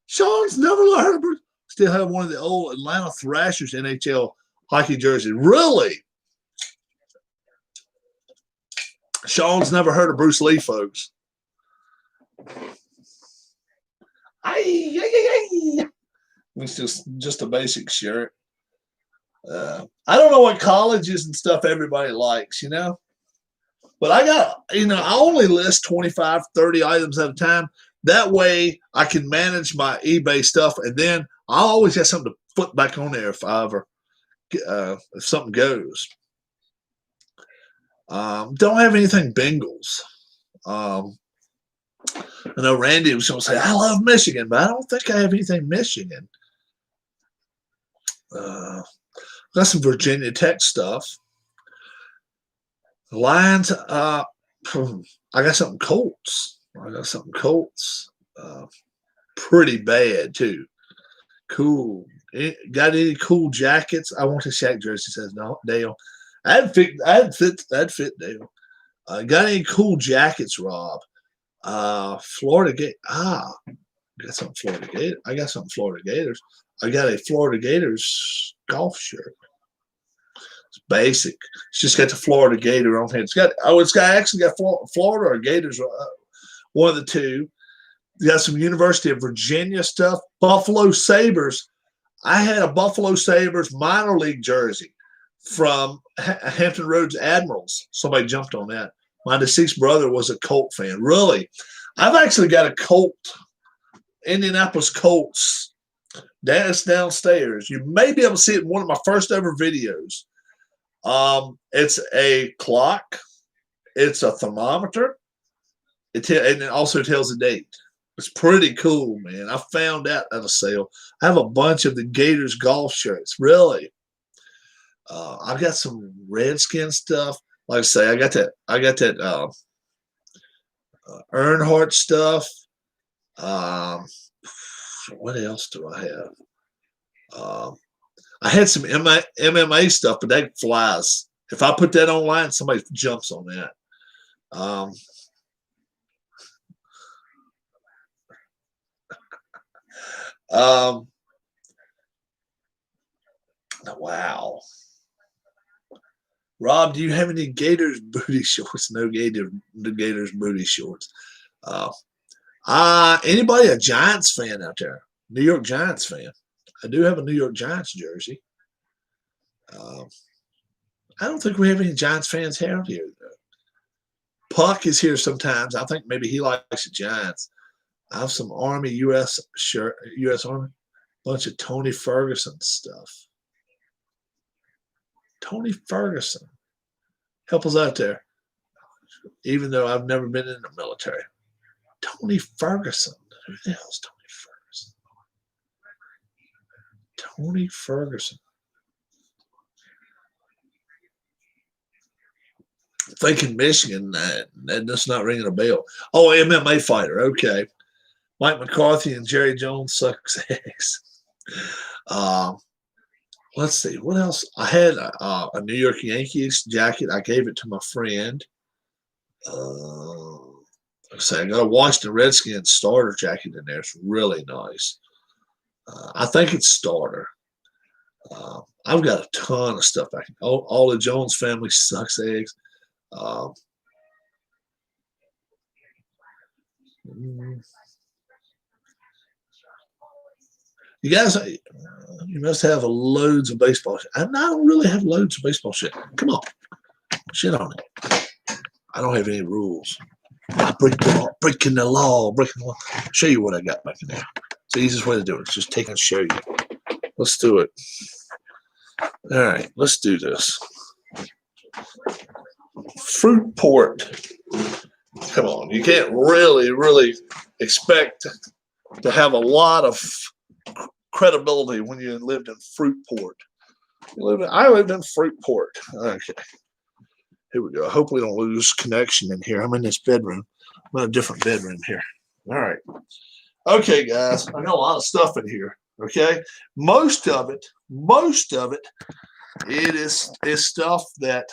Sean's never heard of Bruce. Still have one of the old Atlanta Thrashers NHL hockey jerseys. Really? Sean's never heard of Bruce Lee, folks. It's just a basic shirt. I don't know what colleges and stuff everybody likes, you know. But I got, I only list 25, 30 items at a time. That way I can manage my eBay stuff, and then I'll always have something to put back on there if something goes. Don't have anything Bengals. I know Randy was going to say, I love Michigan, but I don't think I have anything Michigan. Got some Virginia Tech stuff. Lions, I got something Colts. Pretty bad, too. Cool. Got any cool jackets? I want a Shaq jersey, says no, Dale. I'd fit Dale. Got any cool jackets, Rob? Florida Gate. Got something Florida Gators. I got something Florida Gators. I got a Florida Gators golf shirt. It's basic. It's just got the Florida Gator on here. It's got Florida or Gators, one of the two. You got some University of Virginia stuff. Buffalo Sabres. I had a Buffalo Sabres minor league jersey from Hampton Roads Admirals. Somebody jumped on that. My deceased brother was a Colt fan. Really? I've actually got a Colt, Indianapolis Colts. That's downstairs. You may be able to see it in one of my first ever videos. It's a clock. It's a thermometer. And it also tells the date. It's pretty cool, man. I found that at a sale. I have a bunch of the Gators golf shirts. Really, I've got some Redskin stuff. Like I say, I got that Earnhardt stuff. What else do I have? I had some MMA stuff, but that flies. If I put that online, somebody jumps on that. Wow. Rob, do you have any Gators booty shorts? No Gators booty shorts. Anybody a Giants fan out there? New York Giants fan. I do have a New York Giants jersey. I don't think we have any Giants fans out here, though. Puck is here sometimes. I think maybe he likes the Giants. I have some Army U.S. shirt, U.S. Army, bunch of Tony Ferguson stuff. Tony Ferguson. Help us out there. Even though I've never been in the military. Tony Ferguson. Who the hell's Tony Ferguson? Tony Ferguson. Thinking Michigan, that's not ringing a bell. Oh, MMA fighter. Okay. Mike McCarthy and Jerry Jones sucks eggs. Let's see. What else? I had a New York Yankees jacket. I gave it to my friend. I got a Washington Redskins starter jacket in there. It's really nice. I think it's starter. I've got a ton of stuff back. All the Jones family sucks eggs. You guys, you must have loads of baseball shit. I don't really have loads of baseball shit. Come on. Shit on it. I don't have any rules. I breaking the law. Show you what I got back in there. It's the easiest way to do it. It's just take and show you. Let's do it. All right, let's do this. Fruit port. Come on. You can't really expect to have a lot of credibility when you lived in Fruitport. I lived in Fruitport. Okay. Here we go. I hope we don't lose connection in here. I'm in this bedroom. I'm in a different bedroom here. All right. Okay, guys. I got a lot of stuff in here. Okay. Most of it is stuff that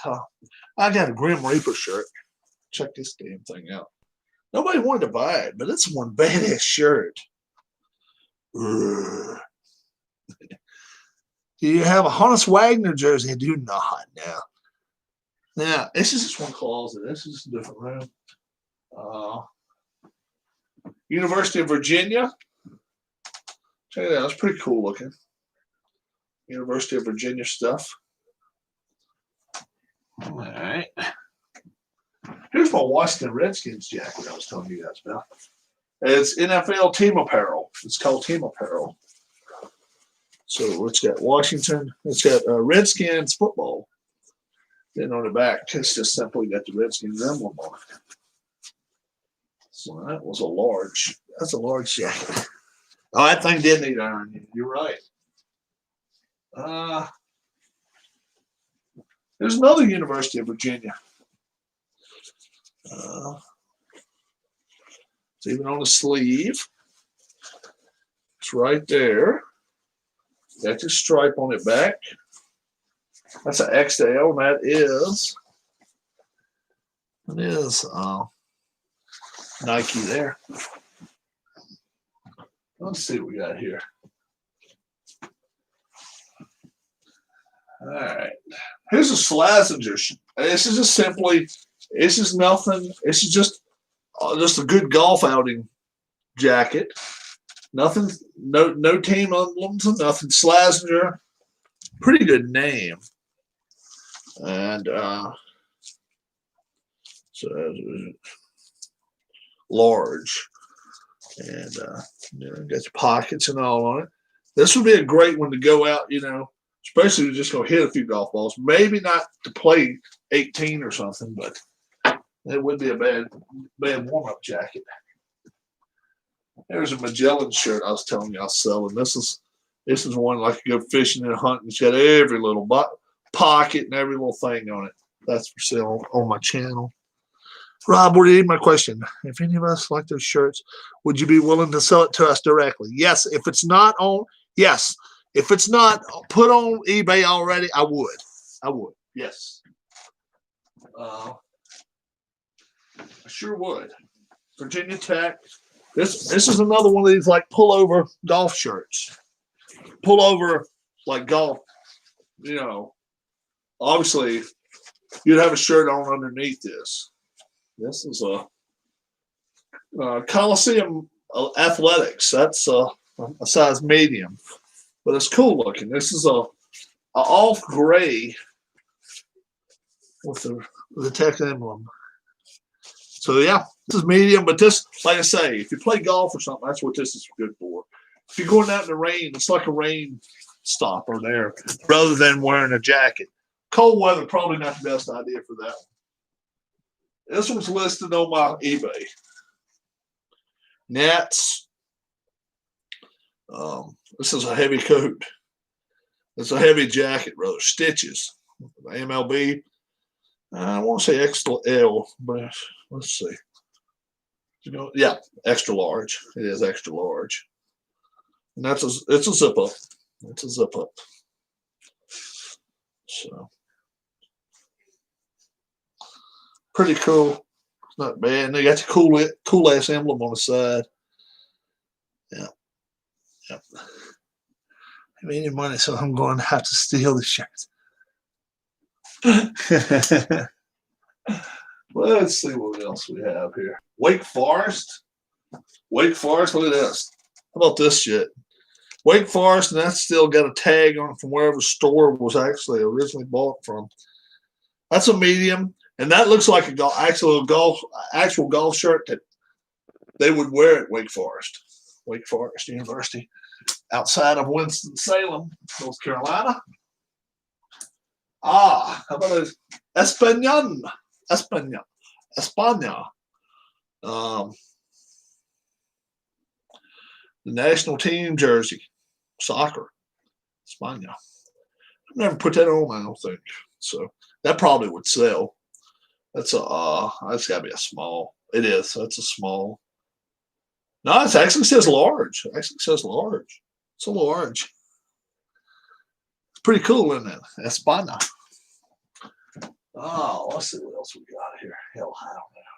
I got a Grim Reaper shirt. Check this damn thing out. Nobody wanted to buy it, but it's one badass shirt. Do you have a Honus Wagner jersey? I do not now. Now, this is just one closet. This is a different room. University of Virginia. Check it out. It's pretty cool looking. University of Virginia stuff. All right. Here's my Washington Redskins jacket I was telling you guys about. It's NFL team apparel. It's called team apparel. So it's got Washington. It's got Redskins football. Then on the back, it's just simply got the Redskins emblem on it. So that was a large. That's a large jacket. Oh, that thing did need iron. You're right. There's another University of Virginia. It's even on the sleeve. It's right there. Got your stripe on it back. That's an XL. That is Nike there. Let's see what we got here. All right. Here's a Slazenger. This is just simply, this is nothing. This is just a good golf outing jacket. Nothing, no team emblems or nothing. Slazenger, pretty good name. And so large. And got your pockets and all on it. This would be a great one to go out, Especially if you're just going to hit a few golf balls. Maybe not to play 18 or something, but it would be a bad warm-up jacket. There's a Magellan shirt I was telling you I was selling. This is one like you go fishing and hunting. It's got every little pocket and every little thing on it. That's for sale on my channel. Rob, what do you need my question? If any of us like those shirts, would you be willing to sell it to us directly? Yes. If it's not on, yes. If it's not put on eBay already, I would. I would. Yes. I sure would. Virginia Tech. This is another one of these like pullover golf shirts. Pullover like golf. You know, obviously you'd have a shirt on underneath this. This is a Coliseum Athletics. That's a size medium, but it's cool looking. This is a off gray with the Tech emblem. So yeah, this is medium, but this, like I say, if you play golf or something, that's what this is good for. If you're going out in the rain, it's like a rain stopper there, rather than wearing a jacket. Cold weather, probably not the best idea for that one. This one's listed on my eBay. Nets. This is a heavy coat. It's a heavy jacket, rather. Stitches. MLB. I want to say extra L, but let's see. Yeah, extra large. It is extra large. And it's a zip up. It's a zip up. So pretty cool. It's not bad. And they got the cool ass emblem on the side. Yeah. Yep. I made any money, so I'm going to have to steal the shirt. Let's see what else we have here. Wake Forest. Wake Forest, look at this. How about this shit? Wake Forest, and that's still got a tag on it from wherever the store was actually originally bought from. That's a medium, and that looks like a actual golf shirt that they would wear at Wake Forest University, outside of Winston-Salem, North Carolina. How about España? The national team jersey, soccer, España. I've never put that on, I don't think. So that probably would sell. That's gotta be a small. It is. That's a small. No, it actually says large. It actually says large. It's a large. It's pretty cool, isn't it? España. Oh, let's see what else we got here. Hell, I don't know.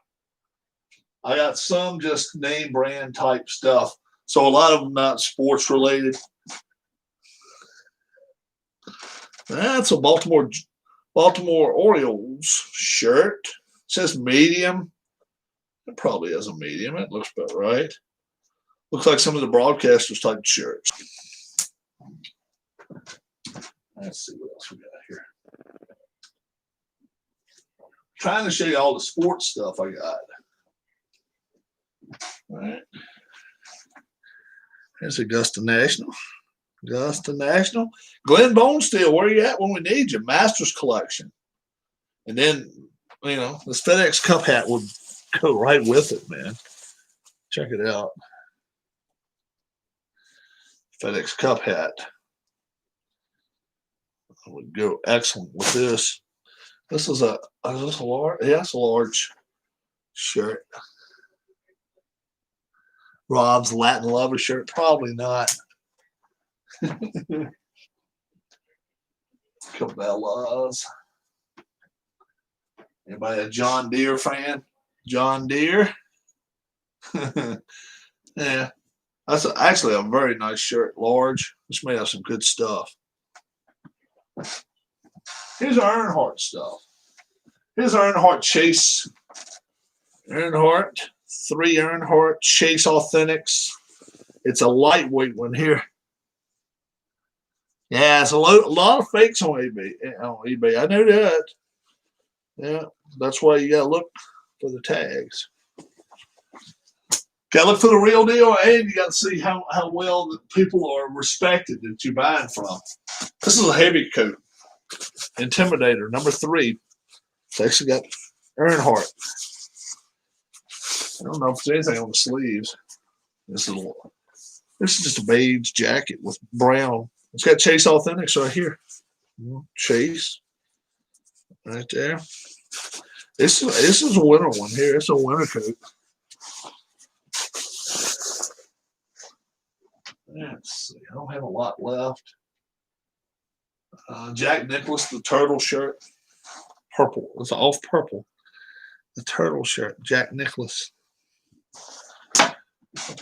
I got some just name brand type stuff. So a lot of them not sports related. That's a Baltimore Orioles shirt. It says medium. It probably is a medium. It looks about right. Looks like some of the broadcasters type shirts. Let's see what else we got here. Trying to show you all the sports stuff I got. All right. Here's Augusta National. Augusta National. Glenn Bonesteel, where you at when we need you? Masters collection. And then, you know, this FedEx Cup hat would go right with it, man. Check it out. FedEx Cup hat. Would go excellent with this. This is is this a large? Yeah, it's a large shirt. Rob's Latin Lover shirt, probably not. Cabela's. Anybody a John Deere fan? John Deere. Yeah, that's actually a very nice shirt. Large. It's made of some good stuff. Here's our Earnhardt stuff. Here's our Earnhardt Chase. Earnhardt. 3 Earnhardt Chase Authentics. It's a lightweight one here. Yeah, it's a lot of fakes on eBay. I know that. Yeah, that's why you got to look for the tags. Got to look for the real deal, and you got to see how well the people are respected that you're buying from. This is a heavy coat. Intimidator, number 3. It's actually got Earnhardt. I don't know if there's anything on the sleeves. This is just a beige jacket with brown. It's got Chase Authentics right here. Chase. Right there. This is a winter one here. It's a winter coat. Let's see. I don't have a lot left. Jack Nicklaus, the turtle shirt. Purple. It's off purple. The turtle shirt. Jack Nicklaus.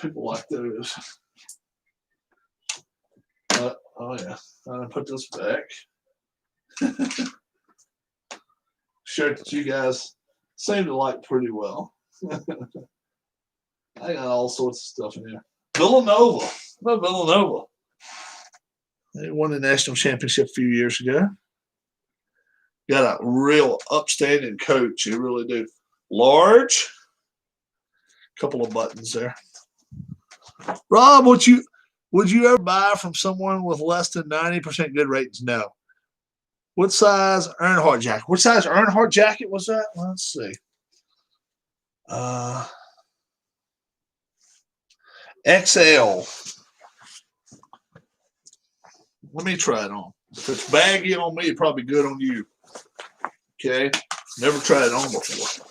People like those. Oh yeah. I'm going to put this back. Shirt that you guys seem to like pretty well. I got all sorts of stuff in here. Villanova. What about Villanova? They won the national championship a few years ago. Got a real upstanding coach. You really do. Large. Couple of buttons there. Rob, would you ever buy from someone with less than 90% good ratings? No. What size Earnhardt jacket? What size Earnhardt jacket was that? Let's see. XL. Let me try it on. If it's baggy on me, it's probably good on you. Okay? Never tried it on before.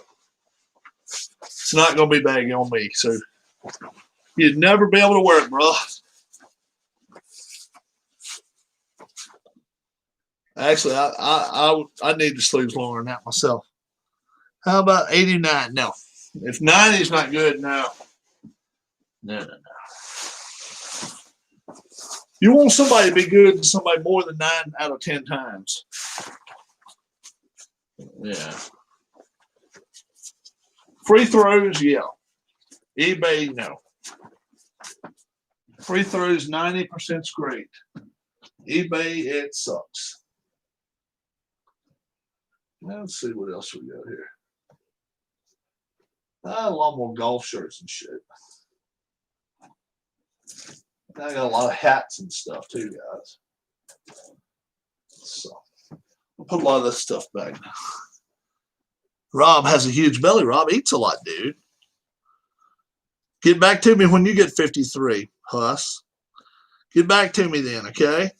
It's not going to be baggy on me, so you'd never be able to wear it, bro. Actually, I need the sleeves longer than that myself. How about 89? No. If 90 is not good, no. No. You want somebody to be good to somebody more than 9 out of 10 times. Yeah. Free throws, yeah. eBay, no. Free throws, 90% is great. eBay, it sucks. Let's see what else we got here. A lot more golf shirts and shit. I got a lot of hats and stuff too, guys. So I'll put a lot of this stuff back now. Rob has a huge belly. Rob eats a lot, dude. Get back to me when you get 53, Huss. Get back to me then, okay?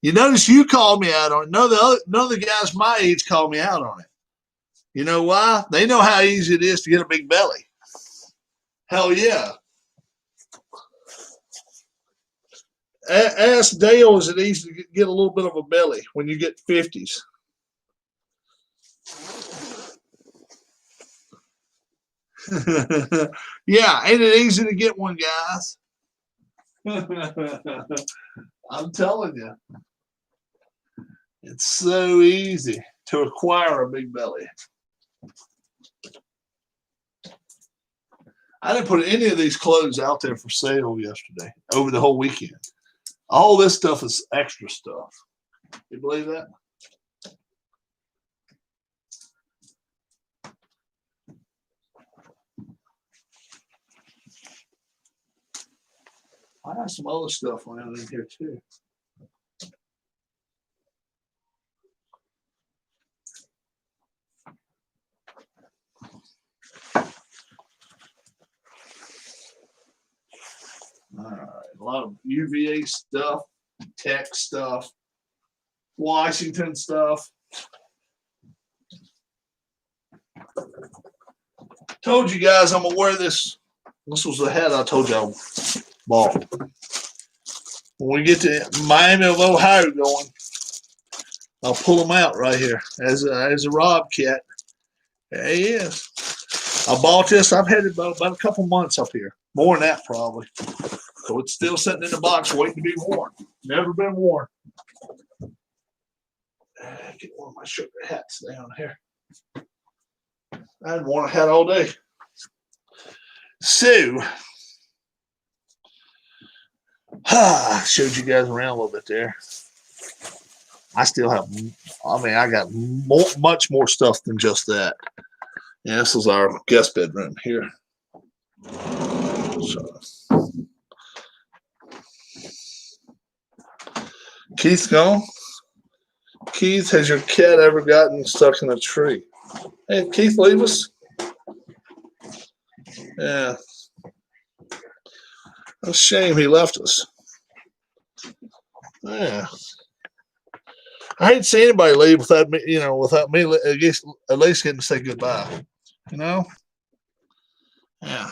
You notice you called me out on it. None of the guys my age called me out on it. You know why? They know how easy it is to get a big belly. Hell yeah. Ask Dale, is it easy to get a little bit of a belly when you get 50s? Yeah, ain't it easy to get one, guys? I'm telling you. It's so easy to acquire a big belly. I didn't put any of these clothes out there for sale yesterday, over the whole weekend. All this stuff is extra stuff. You believe that? I have some other stuff around in here too. All right, a lot of UVA stuff, tech stuff, Washington stuff. Told you guys I'm gonna wear this. This was the hat I told you I bought. When we get to Miami of Ohio going, I'll pull them out right here as a Rob cat. There he is. I bought this. I've had it about a couple months up here. More than that, probably. So it's still sitting in the box waiting to be worn. Never been worn. Get one of my sugar hats down here. I hadn't worn a hat all day. So, showed you guys around a little bit there. I still have, I got much more stuff than just that. Yeah, this is our guest bedroom here. So, Keith's gone. Keith, has your cat ever gotten stuck in a tree? Hey, Keith, leave us. Yeah. What a shame he left us. Yeah. I hate to see anybody leave without me, without me at least getting to say goodbye. Yeah. Yeah.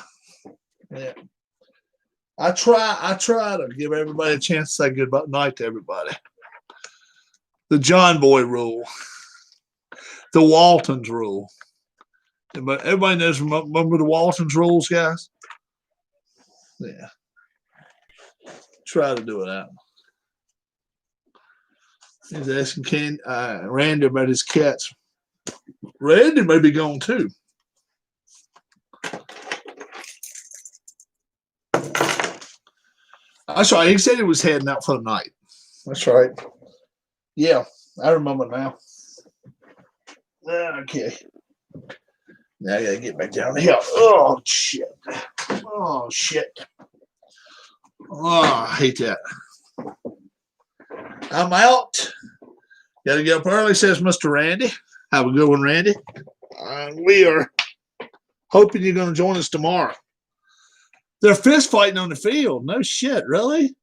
I try to give everybody a chance to say good night to everybody. The John Boy rule. The Waltons rule. But everybody knows, remember the Waltons rules, guys? Yeah. Try to do it out. He's asking Randy about his cats. Randy may be gone too. That's right. He said he was heading out for the night. That's right. Yeah, I remember now. Okay. Now I gotta get back down here. Oh shit. Oh shit. Oh, I hate that. I'm out. Gotta get up early, says Mr. Randy. Have a good one, Randy. We are hoping you're gonna join us tomorrow. They're fist fighting on the field. No shit, really?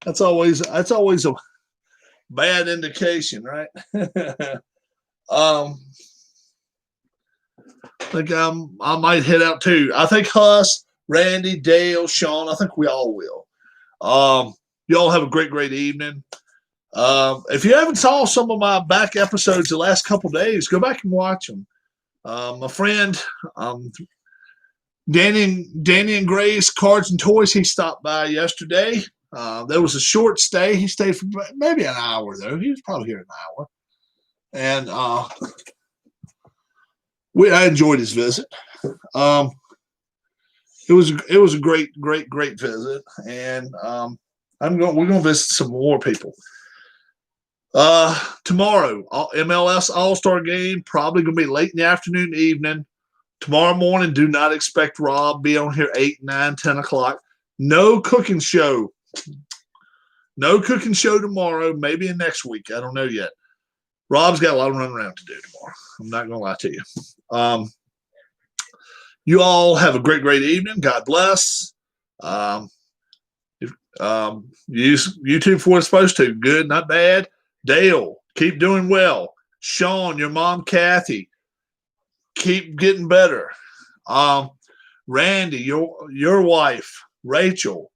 That's always a bad indication, right? I think I might head out too. I think Huss, Randy, Dale, Sean, I think we all will. You all have a great evening. If you haven't saw some of my back episodes the last couple of days, go back and watch them. My friend Danny and Grace Cards and Toys, he stopped by yesterday. There was a short stay. He stayed for maybe an hour, though. He was probably here an hour. And I enjoyed his visit. It was a great visit. And we're gonna visit some more people. Tomorrow, MLS All-Star game, probably gonna be late in the afternoon, evening. Tomorrow morning, do not expect Rob. Be on here 8, 9, 10 o'clock. No cooking show. No cooking show tomorrow. Maybe in next week. I don't know yet. Rob's got a lot of running around to do tomorrow. I'm not gonna lie to you. You all have a great evening. God bless. Use YouTube for what it's supposed to. Good, not bad. Dale, keep doing well. Sean, your mom, Kathy, keep getting better. Randy, your wife, Rachel,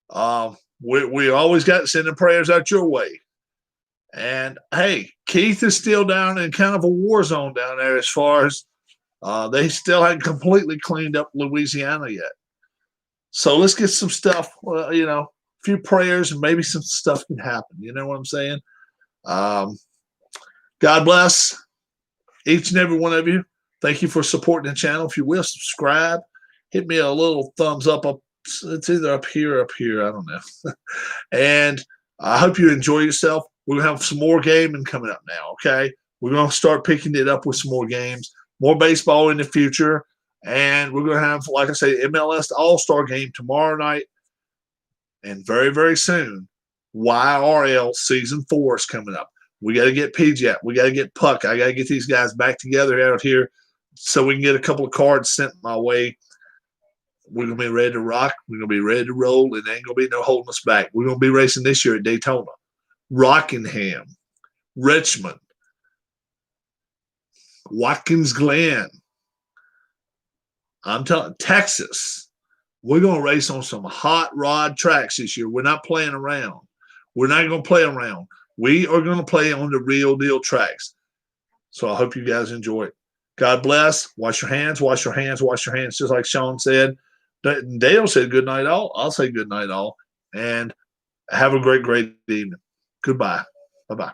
we always got sending prayers out your way. And hey, Keith is still down in kind of a war zone down there as far as they still haven't completely cleaned up Louisiana yet. So let's get some stuff, a few prayers and maybe some stuff can happen. You know what I'm saying? God bless each and every one of you. Thank you for supporting the channel. If you will, subscribe. Hit me a little thumbs up. It's either up here or up here. I don't know. And I hope you enjoy yourself. We're going to have some more gaming coming up now, okay? We're going to start picking it up with some more games, more baseball in the future. And we're going to have, like I say, MLS All-Star game tomorrow night. And very soon, YRL Season 4 is coming up. We got to get PJ. We got to get Puck. I got to get these guys back together out here so we can get a couple of cards sent my way. We're going to be ready to rock. We're going to be ready to roll, and there ain't going to be no holding us back. We're going to be racing this year at Daytona, Rockingham, Richmond, Watkins Glen. I'm telling Texas. We're going to race on some hot rod tracks this year. We're not playing around. We're not going to play around. We are going to play on the real deal tracks. So I hope you guys enjoy it. God bless. Wash your hands, wash your hands, wash your hands. Just like Sean said. Dale said good night all. I'll say good night all. And have a great evening. Goodbye. Bye-bye.